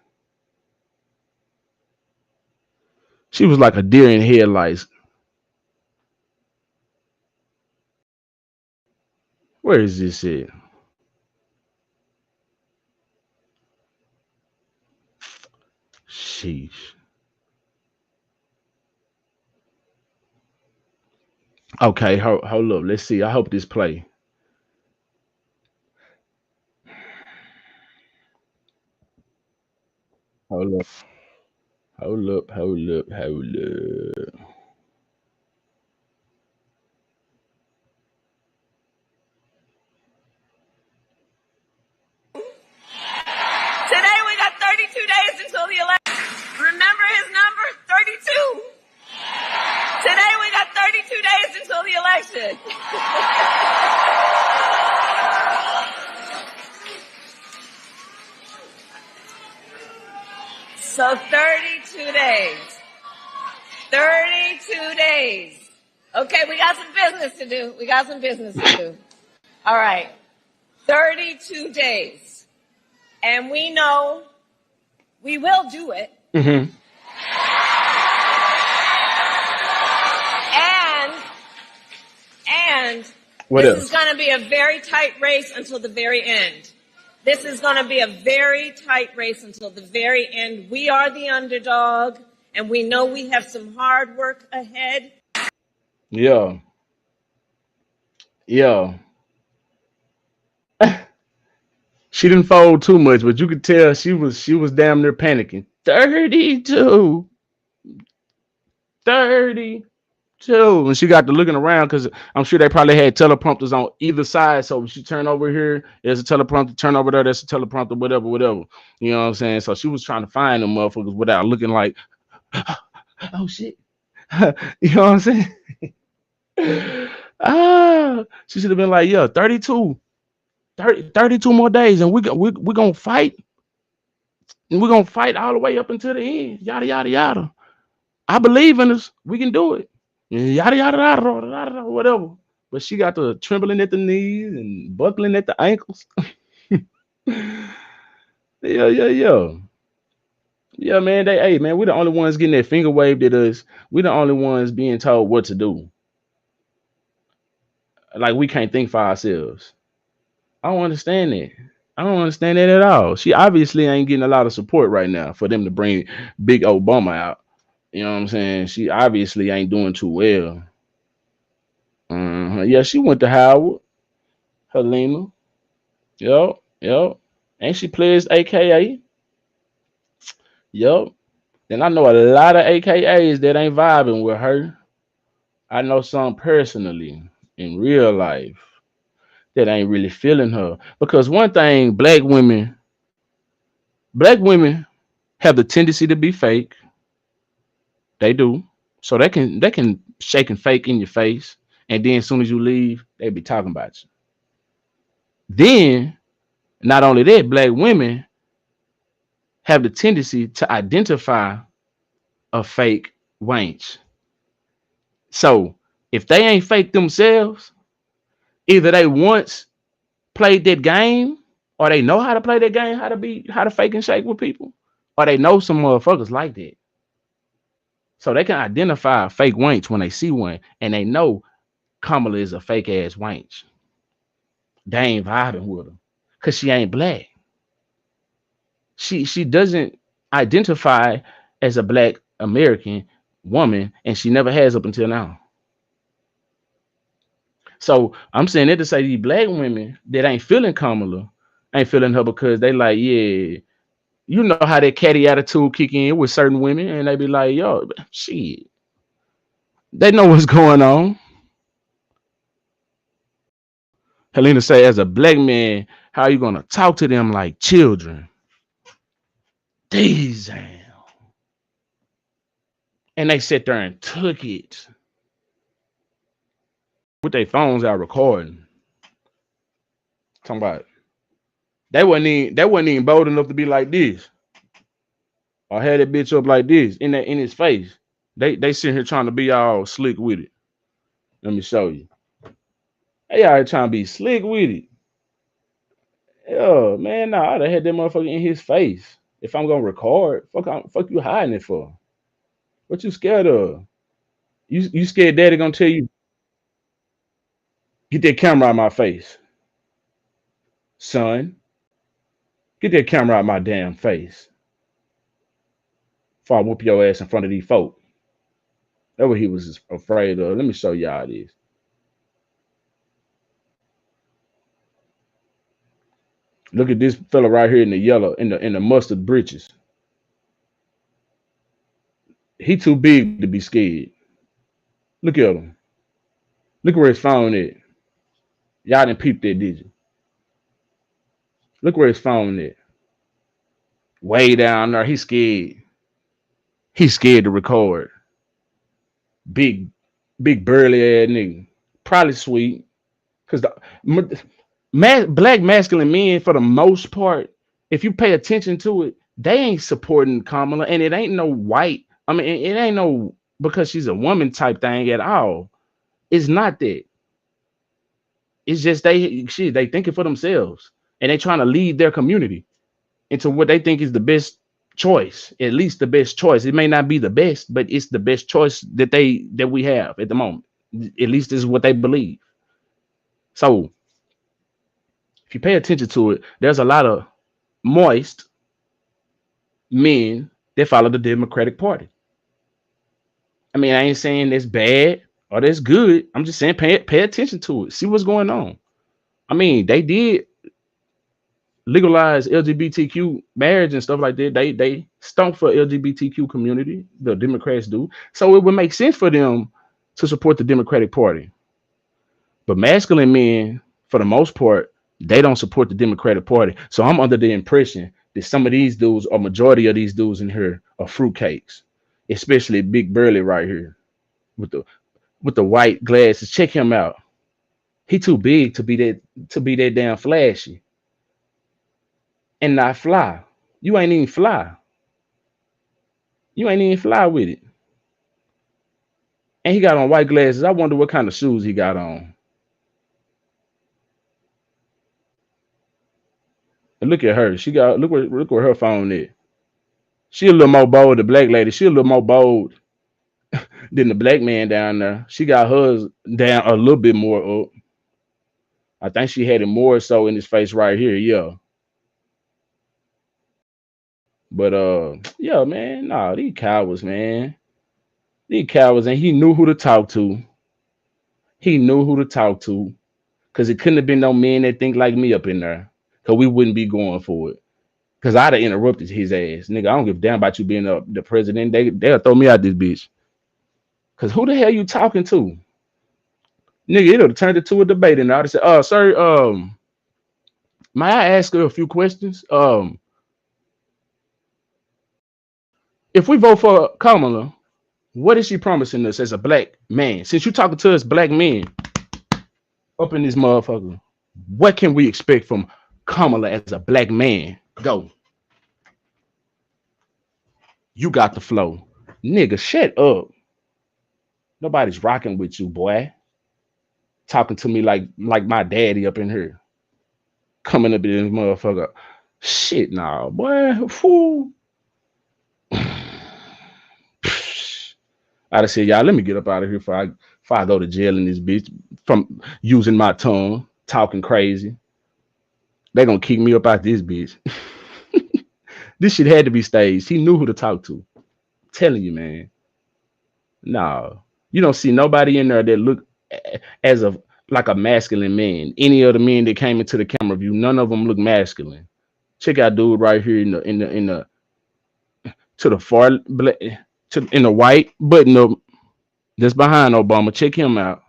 She was like a deer in headlights. Where is this at? Sheesh. Okay, hold up. Let's see. I hope this play. Hold up. Hold up. Hold up. Hold up. Today we got 32 days until the election. Remember his number? 32. Today we got 32 days until the election. So 32 days. 32 days. Okay, we got some business to do. We got some business to do. All right. 32 days. And we know we will do it. Mm-hmm. And What this else? is going to be a very tight race until the very end. This is going to be a very tight race until the very end. We are the underdog, and we know we have some hard work ahead. Yeah. Yeah. She didn't fold too much, but you could tell she was damn near panicking. 32. 32. And she got to looking around because I'm sure they probably had teleprompters on either side. So when she turned over here, there's a teleprompter, turn over there, there's a teleprompter, whatever, whatever. You know what I'm saying? So she was trying to find them motherfuckers without looking like, oh shit. You know what I'm saying? She should have been like, yeah, 32 more days, and we're gonna fight, and we're gonna fight all the way up until the end. Yada yada yada. I believe in us. We can do it. Yada yada yada yada, yada whatever. But she got the trembling at the knees and buckling at the ankles. Yeah, yeah, yeah. Yeah, man. Hey, man, we're the only ones getting that finger waved at us. We're the only ones being told what to do. Like we can't think for ourselves. I don't understand that. I don't understand that at all. She obviously ain't getting a lot of support right now for them to bring Big Obama out. You know what I'm saying? She obviously ain't doing too well. Yeah, she went to Howard, Helena. Yup, yup. And she plays AKA. Yup. And I know a lot of AKAs that ain't vibing with her. I know some personally in real life that ain't really feeling her. Because one thing, black women have the tendency to be fake. They do. So they can shake and fake in your face. And then as soon as you leave, they be talking about you. Then, not only that, black women have the tendency to identify a fake wench. So if they ain't fake themselves, either they once played that game, or they know how to play that game, how to fake and shake with people, or they know some motherfuckers like that. So they can identify a fake wench when they see one, and they know Kamala is a fake ass wench. They ain't vibing with her because she ain't black. She doesn't identify as a black American woman, and she never has up until now. So I'm saying that to say these black women that ain't feeling Kamala ain't feeling her because they like, yeah, you know how that catty attitude kick in with certain women, and they be like, yo, shit, they know what's going on. Helena say, as a black man, how you gonna talk to them like children? These and they sit there and took it with their phones out recording. Talking about they wasn't even bold enough to be like this or had that bitch up like this in his face. They sitting here trying to be all slick with it. Let me show you. They out here trying to be slick with it. Yeah, man, nah, I'd have had that motherfucker in his face. If I'm gonna record, fuck you hiding it for? What you scared of? You scared daddy gonna tell you, get that camera out my face, son. Get that camera out my damn face. Before I whoop your ass in front of these folk. That's what he was afraid of. Let me show y'all this. Look at this fella right here in the yellow, in the mustard breeches. He too big to be scared. Look at him. Look where his phone at. Y'all didn't peep that, did you? Look where his phone at. Way down there. He's scared. He's scared to record. Big, big burly ass nigga. Probably sweet. Cause black masculine men, for the most part, if you pay attention to it, they ain't supporting Kamala, and it ain't no white. I mean, it ain't no because she's a woman type thing at all. It's not that. It's just they thinking for themselves, and they trying to lead their community into what they think is the best choice, at least the best choice. It may not be the best, but it's the best choice that we have at the moment. At least this is what they believe. So if you pay attention to it, there's a lot of moist men that follow the Democratic Party. I mean, I ain't saying that's bad or that's good. I'm just saying pay attention to it. See what's going on. I mean, they did legalize LGBTQ marriage and stuff like that. They stomp for LGBTQ community. The Democrats do. So it would make sense for them to support the Democratic Party. But masculine men, for the most part, they don't support the Democratic Party. So I'm under the impression that some of these dudes, or majority of these dudes in here, are fruitcakes, especially Big Burley right here with the white glasses. Check him out. He too big to be that damn flashy and not fly. You ain't even fly. You ain't even fly with it. And he got on white glasses. I wonder what kind of shoes he got on. And look at her. She got look where her phone is. She a little more bold. The black lady. She a little more bold than the black man down there. She got hers down a little bit more up. I think she had it more so in his face right here. Yeah. But yeah, man. Nah, these cowards, man. These cowards, and he knew who to talk to. He knew who to talk to. Cause it couldn't have been no men that think like me up in there. Cause we wouldn't be going for it. Cause I'd have interrupted his ass. Nigga, I don't give a damn about you being the president. They'll throw me out this bitch. Cause who the hell you talking to? Nigga, it'll turn it to a debate, and I'd have said, sir, may I ask her a few questions? If we vote for Kamala, what is she promising us as a black man? Since you talking to us black men up in this motherfucker, what can we expect from Kamala as a black man? Go. You got the flow. Nigga, shut up. Nobody's rocking with you, boy. Talking to me like my daddy up in here. Coming up in this motherfucker. Shit, nah, boy. Fool. I'd have said, y'all, let me get up out of here before I go to jail in this bitch from using my tongue, talking crazy. They gonna kick me up out this bitch. This shit had to be staged. He knew who to talk to. I'm telling you, man. No, you don't see nobody in there that look as of like a masculine man. Any of the men that came into the camera view, none of them look masculine. Check out dude right here in the to the far black in the white button up that's behind Obama. Check him out.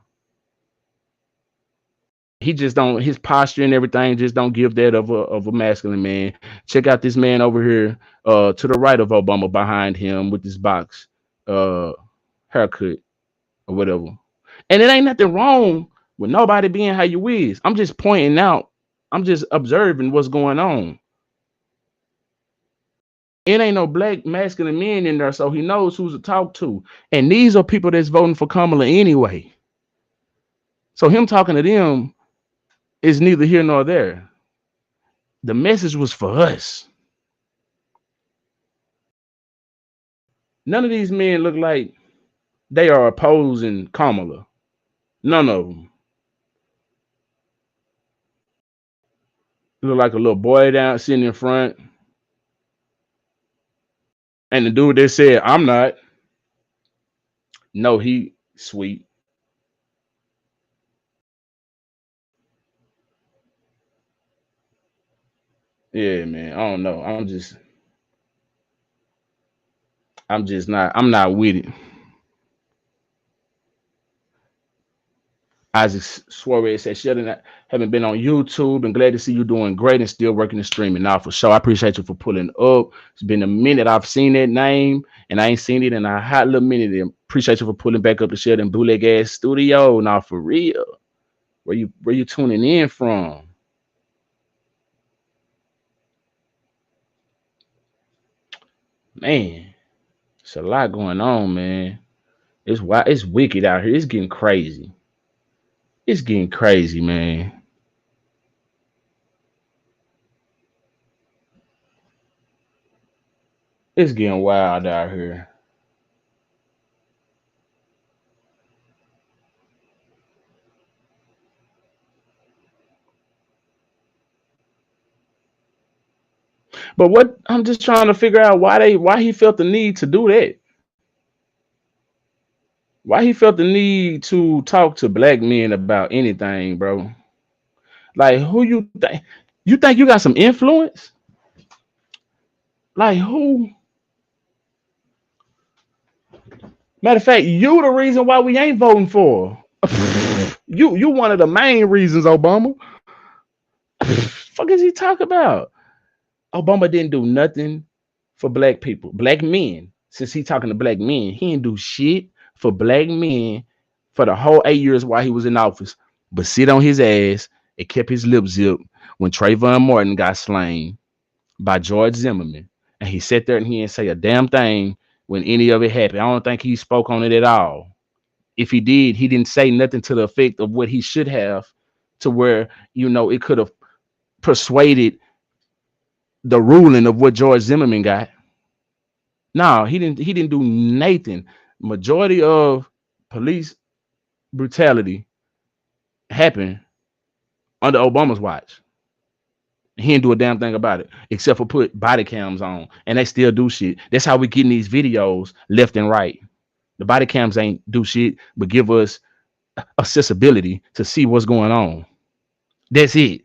He just don't, his posture and everything just don't give that of a masculine man. Check out this man over here to the right of Obama behind him with this box haircut or whatever. And it ain't nothing wrong with nobody being how you is. I'm just pointing out, I'm just observing what's going on. It ain't no black masculine men in there, so he knows who to talk to. And these are people that's voting for Kamala anyway. So him talking to them is neither here nor there. The message was for us. None of these men look like they are opposing Kamala. None of them. Look like a little boy down sitting in front. And the dude that said, I'm not. No, he sweet. Yeah, man. I don't know. I'm not with it. Isaac Suarez said, Sheldon, haven't been on YouTube and glad to see you doing great and still working the streaming. Now, for sure, I appreciate you for pulling up. It's been a minute I've seen that name, and I ain't seen it in a hot little minute. And appreciate you for pulling back up the Sheldon Bootleg Ass Studio. Now, for real, where you tuning in from? Man, it's a lot going on, man. It's wicked out here. It's getting crazy. It's getting crazy, man. It's getting wild out here. But what I'm just trying to figure out why he felt the need to do that. Why he felt the need to talk to black men about anything, bro? Like who you think you got some influence? Like who? Matter of fact, you the reason why we ain't voting for. You one of the main reasons, Obama. Fuck is he talking about? Obama didn't do nothing for black people, black men. Since he talking to black men, he didn't do shit for black men for the whole 8 years while he was in office, but sit on his ass and kept his lip zipped when Trayvon Martin got slain by George Zimmerman. And he sat there and he didn't say a damn thing when any of it happened. I don't think he spoke on it at all. If he did, he didn't say nothing to the effect of what he should have, to where, it could have persuaded the ruling of what George Zimmerman got. No, he didn't do nothing. Majority of police brutality happened under Obama's watch. He didn't do a damn thing about it except for put body cams on, and they still do shit. That's how we getting these videos left and right. The body cams ain't do shit but give us accessibility to see what's going on. That's it.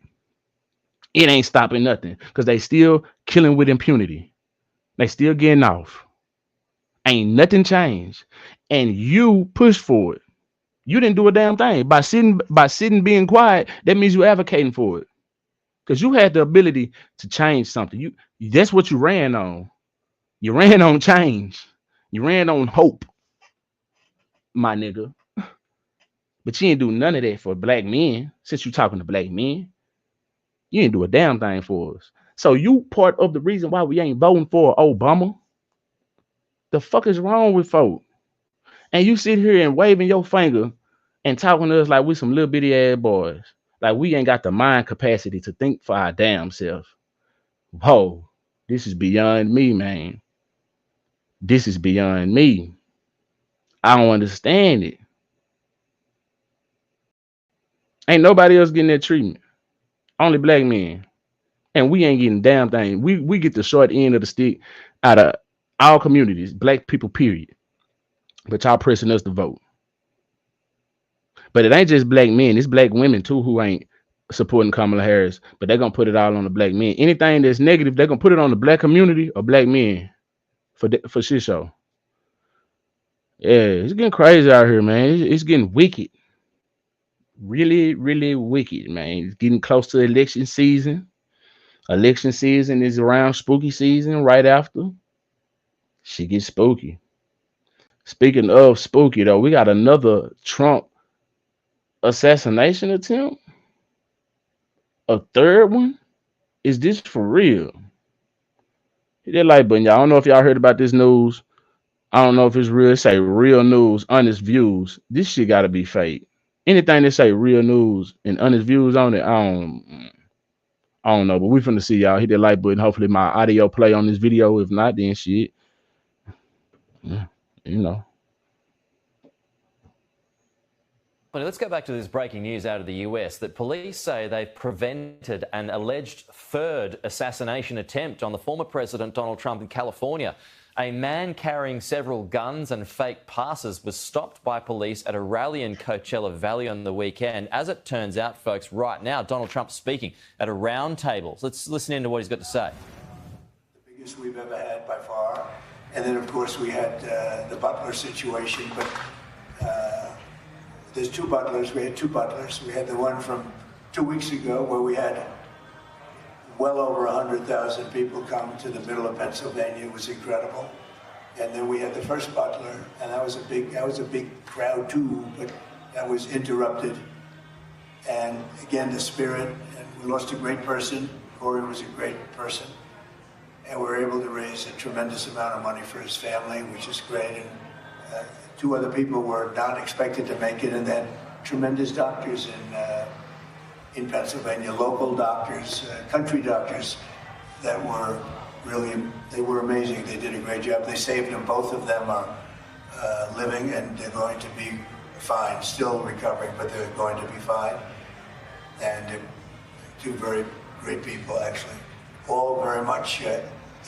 It ain't stopping nothing because they still killing with impunity. They still getting off. Ain't nothing changed. And you push for it. You didn't do a damn thing. By sitting being quiet, that means you're advocating for it. Because you had the ability to change something. That's what you ran on. You ran on change. You ran on hope, my nigga. But you didn't do none of that for black men. Since you talking to black men, you didn't do a damn thing for us. So you part of the reason why we ain't voting for Obama. The fuck is wrong with folk? And you sit here and waving your finger and talking to us like we some little bitty ass boys. Like we ain't got the mind capacity to think for our damn self. Whoa, this is beyond me, man. This is beyond me. I don't understand it. Ain't nobody else getting that treatment. Only black men. And we ain't getting damn thing. We get the short end of the stick out of all communities, black people, period. But y'all pressing us to vote. But it ain't just black men, it's black women too who ain't supporting Kamala Harris, but they're gonna put it all on the black men. Anything that's negative, they're gonna put it on the black community or black men for shit show. Yeah, it's getting crazy out here, man. It's getting wicked. Really, really wicked, man. It's getting close to election season. Election season is around spooky season right after. Shit gets spooky. Speaking of spooky, though, we got another Trump assassination attempt. A third one? Is this for real? Hit that like button, y'all. I don't know if y'all heard about this news. I don't know if it's real. It say real news, honest views. This shit gotta be fake. Anything that say real news and honest views on it, I don't know. But we finna see y'all. Hit that like button. Hopefully my audio play on this video. If not, then shit. You know. Let's go back to this breaking news out of the US that police say they've prevented an alleged third assassination attempt on the former President Donald Trump in California. A man carrying several guns and fake passes was stopped by police at a rally in Coachella Valley on the weekend. As it turns out, folks, right now, Donald Trump's speaking at a round table. Let's listen in to what he's got to say. The biggest we've ever had by far. And then, of course, we had the Butler situation. But there's two Butlers. We had two Butlers. We had the one from 2 weeks ago where we had well over 100,000 people come to the middle of Pennsylvania. It was incredible. And then we had the first Butler, and that was a big crowd too, but that was interrupted. And again, the spirit, and we lost a great person. Corey was a great person. And we were able to raise a tremendous amount of money for his family, which is great. And two other people were not expected to make it, and then tremendous doctors in Pennsylvania, local doctors, country doctors that were really, they were amazing. They did a great job. They saved them. Both of them are living, and they're going to be fine, still recovering, but they're going to be fine. And they're two very great people, actually. All very much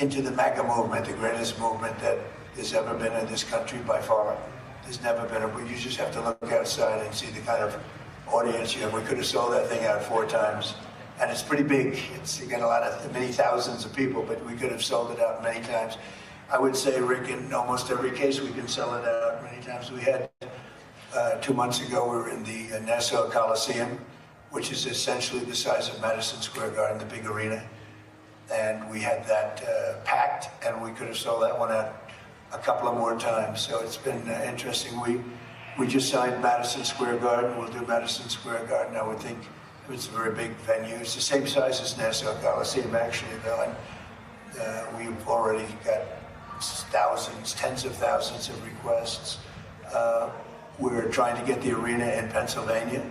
into the MAGA movement, the greatest movement that there's ever been in this country by far. There's never been you just have to look outside and see the kind of audience you have. We could have sold that thing out 4 times. And it's pretty big. It's got many thousands of people, but we could have sold it out many times. I would say, Rick, in almost every case, we can sell it out many times. We had 2 months ago, we were in the Nassau Coliseum, which is essentially the size of Madison Square Garden, the big arena. And we had that packed, and we could have sold that one out a couple of more times. So it's been interesting. We just signed Madison Square Garden. We'll do Madison Square Garden. I would think it's a very big venue. It's the same size as Nassau Coliseum, actually, though. And we've already got thousands, tens of thousands of requests. We're trying to get the arena in Pennsylvania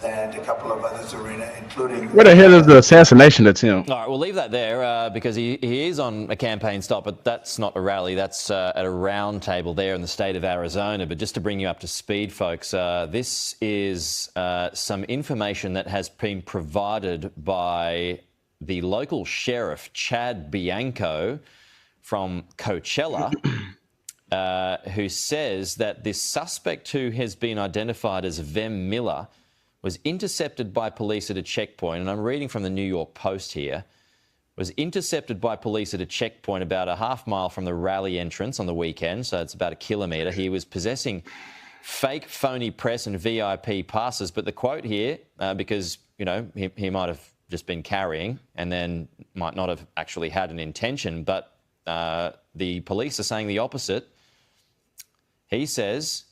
and a couple of others arena, including... Where the hell is the assassination attempt? All right, we'll leave that there because he is on a campaign stop, but that's not a rally. That's at a round table there in the state of Arizona. But just to bring you up to speed, folks, this is some information that has been provided by the local sheriff, Chad Bianco, from Coachella, who says that this suspect, who has been identified as Vem Miller, was intercepted by police at a checkpoint, and I'm reading from the New York Post here, was intercepted by police at a checkpoint about a half mile from the rally entrance on the weekend, so it's about 1 kilometre. He was possessing fake phony press and VIP passes, but the quote here, because, you know, he might have just been carrying and then might not have actually had an intention, but the police are saying the opposite. He says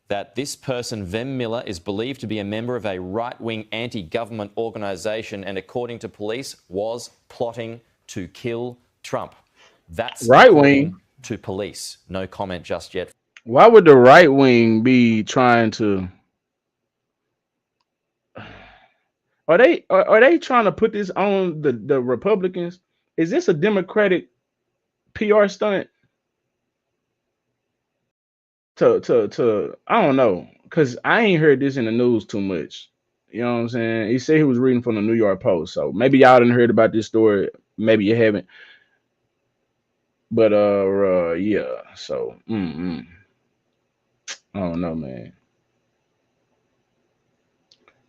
that this person, Vem Miller, is believed to be a member of a right-wing anti-government organisation and, according to police, was plotting to kill Trump. That's right-wing to police. No comment just yet. Why would the right wing be trying to... Are they trying to put this on the Republicans? Is this a Democratic PR stunt? To I don't know, because I ain't heard this in the news too much. You know what I'm saying? He said he was reading from the New York Post, so maybe y'all didn't heard about this story. Maybe you haven't. But yeah. So I don't know, man.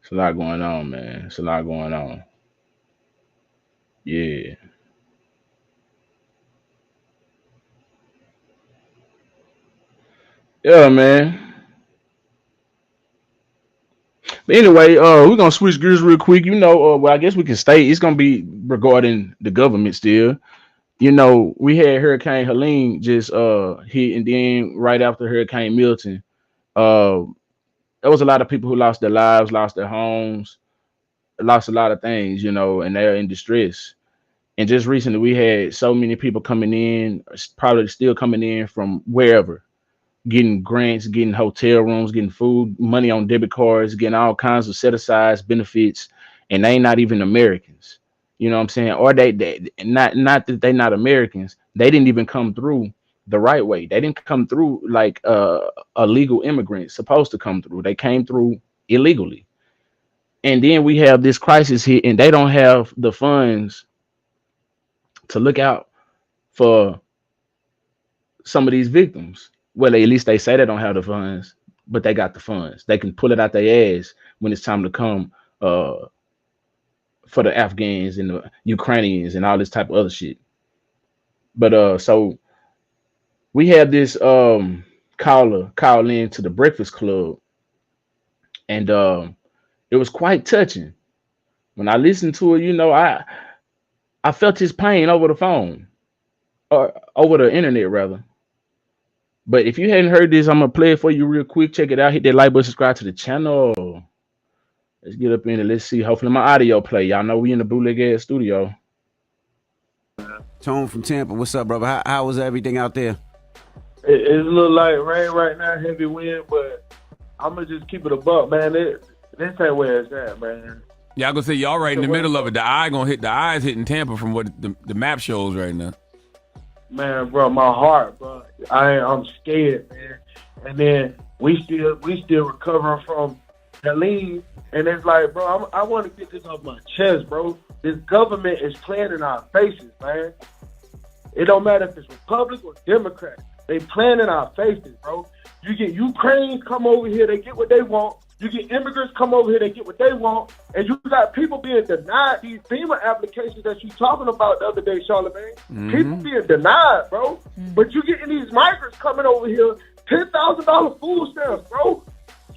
It's a lot going on, man. It's a lot going on. Yeah. Yeah, man. But anyway, we're gonna switch gears real quick. You know, well, I guess we can stay. It's gonna be regarding the government still. You know, we had Hurricane Helene just hit, and then right after Hurricane Milton, there was a lot of people who lost their lives, lost their homes, lost a lot of things, you know, and they're in distress. And just recently, we had so many people coming in, probably still coming in from wherever, getting grants, getting hotel rooms, getting food, money on debit cards, getting all kinds of set-asides, benefits, and they not even Americans. You know what I'm saying? Or they not that they not Americans. They didn't even come through the right way. They didn't come through like a legal immigrant supposed to come through. They came through illegally. And then we have this crisis here, and they don't have the funds to look out for some of these victims. Well, at least they say they don't have the funds, but they got the funds. They can pull it out their ass when it's time to come for the Afghans and the Ukrainians and all this type of other shit. But so we had this caller call in to the Breakfast Club, and it was quite touching. When I listened to it, I felt his pain over the phone or over the internet rather. But if you hadn't heard this, I'm gonna play it for you real quick. Check it out. Hit that like button, subscribe to the channel. Let's get up in it. Let's see. Hopefully my audio play. Y'all know we in the Bootleg Ass studio. Tone from Tampa. What's up, brother? How was everything out there? It's a little light rain right now, heavy wind, but I'm gonna just keep it a buck, man. This ain't where it's at, man. Yeah, I'm gonna say y'all right in the middle of it. The eyes hitting Tampa from what the map shows right now. Man, bro, my heart, bro. I'm scared, man. And then we still recovering from Helene, and it's like, bro, I want to get this off my chest, bro. This government is playing in our faces, man. It don't matter if it's Republican or Democrat. They playing in our faces, bro. You get Ukrainians come over here, they get what they want. You get immigrants come over here, they get what they want. And you got people being denied these FEMA applications that you talking about the other day, Charlamagne. Mm-hmm. People being denied, bro. But you getting these migrants coming over here, $10,000 food stamps, bro.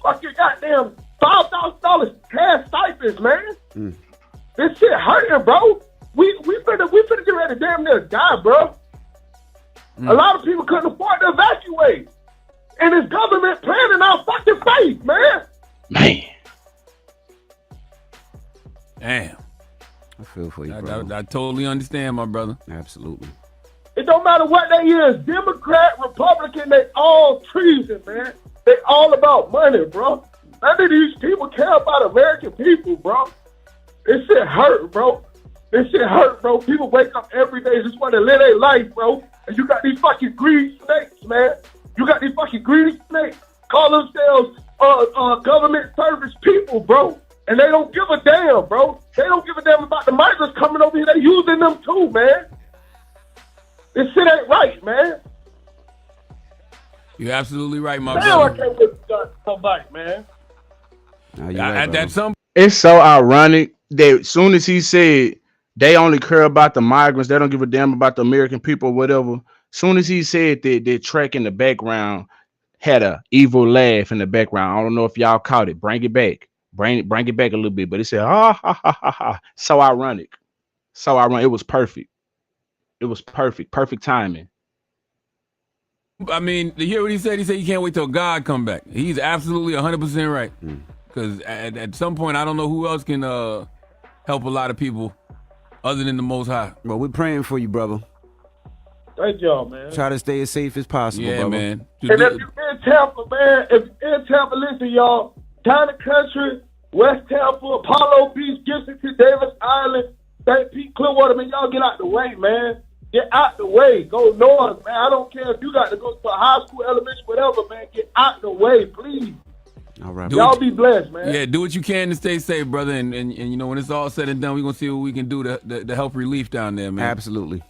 Fucking goddamn $5,000 cash stipends, man. This shit hurting, bro. We finna get ready to damn near die, bro. A lot of people couldn't afford to evacuate. And this government playing in our fucking face, man. Man. Damn. I feel for you, bro. I totally understand, my brother. Absolutely. It don't matter what they is, Democrat, Republican, they all treason, man. They all about money, bro. None of these people care about American people, bro. This shit hurt, bro. This shit hurt, bro. People wake up every day just want to live their life, bro. And you got these fucking greedy snakes, man. You got these fucking greedy snakes call themselves government service people, bro. And they don't give a damn, bro. They don't give a damn about the migrants coming over here. They using them too, man. This shit ain't right, man. You're absolutely right, my Damn, I brother. can't wait to come back, man. No, you're right, At that some It's so ironic that as soon as he said they only care about the migrants, they don't give a damn about the American people or whatever. Soon as he said that track in the background had a evil laugh in the background. I don't know if y'all caught it. Bring it back. Bring it back a little bit. But it said, ha ha ha ha ha. So ironic. So ironic. It was perfect. It was perfect. Perfect timing. I mean, to hear what he said he can't wait till God come back. He's absolutely 100% right. Because at some point, I don't know who else can help a lot of people other than the Most High. Well, we're praying for you, brother. Thank y'all, man. Try to stay as safe as possible, Yeah, brother. man. And if you're in Tampa, man, if you're in Tampa, listen, y'all. Town and Country, West Tampa, Apollo Beach, Gibson, Davis Island, St. Pete, Clearwater, man, y'all get out the way, man. Get out the way. Go north, man. I don't care if you got to go to a high school, elementary, whatever, man. Get out the way, please. All right, Y'all be blessed, man. Yeah, do what you can to stay safe, brother. And you know, when it's all said and done, we're going to see what we can do to help relief down there, man. Absolutely.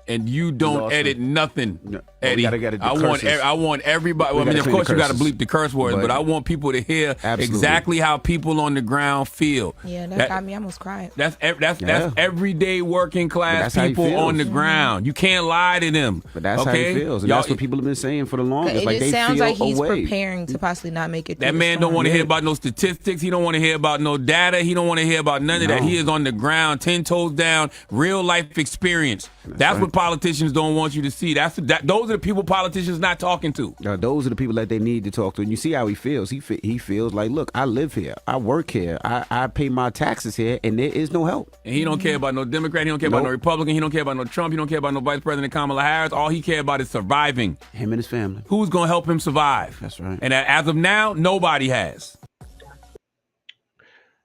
And you don't Awesome. edit nothing, No, Eddie. we gotta I want everybody. Well, I mean, of course, you got to bleep the curse words, but I want people to hear exactly how people on the ground feel. Yeah, that got me almost crying. That's everyday working class how he people on the feels. ground. You can't lie to them. But that's how okay? he feels, and Y'all- that's what people have been saying for the longest. Like It they sounds feel like he's away. preparing to possibly not make it through That the man don't storm. want to hear about no statistics. He don't want to hear about no data. He don't want to hear about none of that. No. He is on the ground, 10 toes down, real life experience. That's right. what politicians don't want you to see. Those are the people politicians not talking to. Those are the people that they need to talk to. And you see how he feels. He feels like, look, I live here. I work here. I pay my taxes here, and there is no help. And he don't care about no Democrat. He don't care about no Republican. He don't care about no Trump. He don't care about no Vice President Kamala Harris. All he care about is surviving. Him and his family. Who's going to help him survive? That's right. And as of now, nobody has.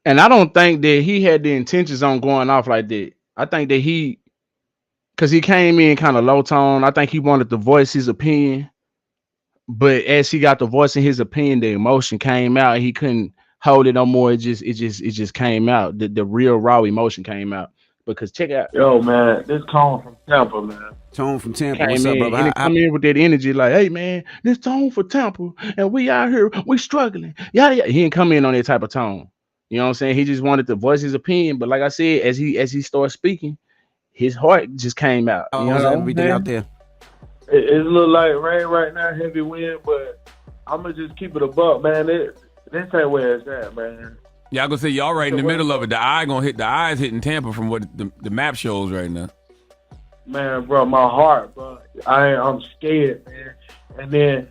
And I don't think that he had the intentions on going off like that. I think that because he came in kind of low tone. I think he wanted to voice his opinion. But as he got to voicing his opinion, the emotion came out. He couldn't hold it no more. It just came out. The real raw emotion came out. Because check out. Yo, man, this Tone from Tampa, man. Tone from Tampa. Came What's up, in, brother? and he come in with that energy like, hey, man, this Tone for Tampa. And we out here, we struggling. Yeah. He didn't come in on that type of tone. You know what I'm saying? He just wanted to voice his opinion. But like I said, as he started speaking, his heart just came out. You How's know, everything out there? It's a little like rain right now, heavy wind, but I'm gonna just keep it a buck, man. This ain't where it's at, man. Yeah, I'm gonna say y'all right in the middle of it. The eyes hitting Tampa from what the map shows right now. Man, bro, my heart, bro. I'm scared, man. And then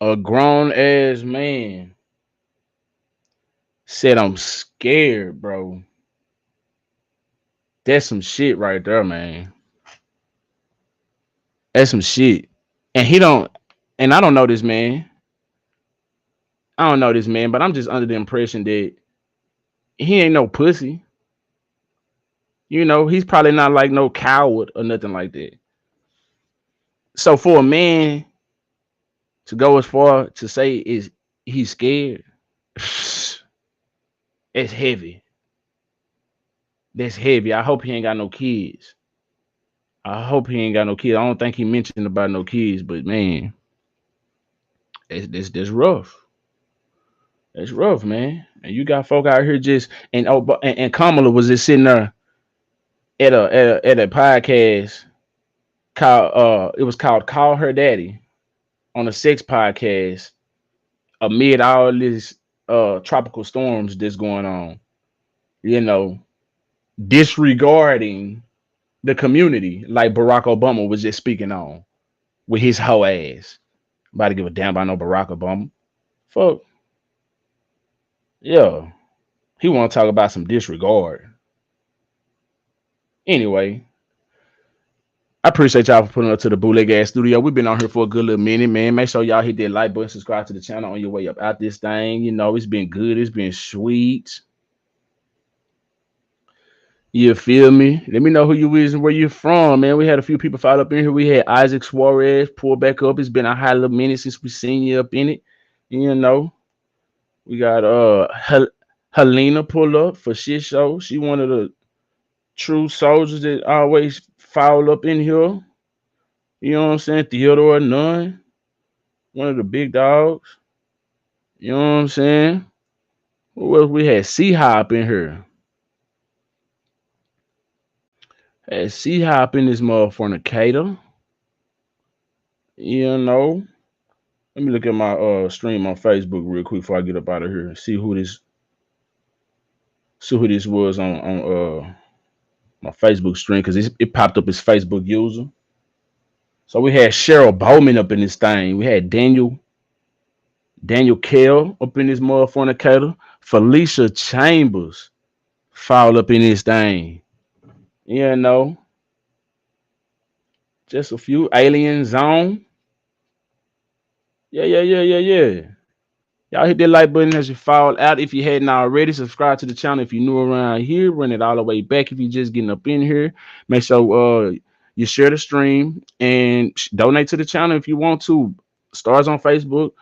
a grown ass man said, "I'm scared, bro." That's some shit right there, man. That's some shit. And I don't know this man. I don't know this man, but I'm just under the impression that he ain't no pussy. You know, he's probably not like no coward or nothing like that. So for a man to go as far to say he's scared, it's heavy. That's heavy. I hope he ain't got no kids. I don't think he mentioned about no kids, but man, that's rough. That's rough, man. And you got folk out here just and Kamala was just sitting there at a podcast called it was called Call Her Daddy on a sex podcast amid all these tropical storms that's going on. You know, disregarding the community like Barack Obama was just speaking on with his hoe ass. About to give a damn about no Barack Obama. Fuck. Yeah. He want to talk about some disregard. Anyway, I appreciate y'all for putting up to the Bootleg Ass Studio. We've been on here for a good little minute, man. Make sure y'all hit that like button, subscribe to the channel on your way up out this thing. You know, it's been good. It's been sweet. You feel me? Let me know who you is and where you're from, man. We had a few people follow up in here. We had Isaac Suarez pull back up. It's been a high little minute since we seen you up in it. You know, we got Helena pull up for shit show. She one of the true soldiers that always foul up in here. You know what I'm saying? Theodore Nunn, one of the big dogs. You know what I'm saying? Who else we had? C-Hop in here. Had C-Hop in this motherfucker. You know. Let me look at my stream on Facebook real quick before I get up out of here and see who this was on my Facebook stream, because it popped up as Facebook user. So we had Cheryl Bowman up in this thing. We had Daniel Kell up in this motherfucker. Felicia Chambers fouled up in this thing. You know. Just a few. Alien Zone. Yeah. Y'all hit that like button as you fall out. If you hadn't already, subscribe to the channel. If you're new around here, run it all the way back. If you're just getting up in here, make sure you share the stream and donate to the channel if you want to. Stars on Facebook,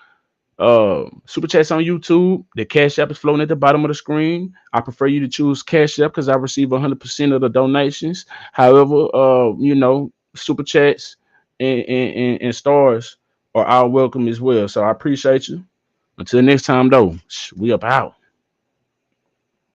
Super Chats on YouTube. The Cash App is floating at the bottom of the screen. I prefer you to choose Cash App because I receive 100% of the donations. However, you know, Super Chats and Stars are all welcome as well. So I appreciate you. Until next time, though, we up out.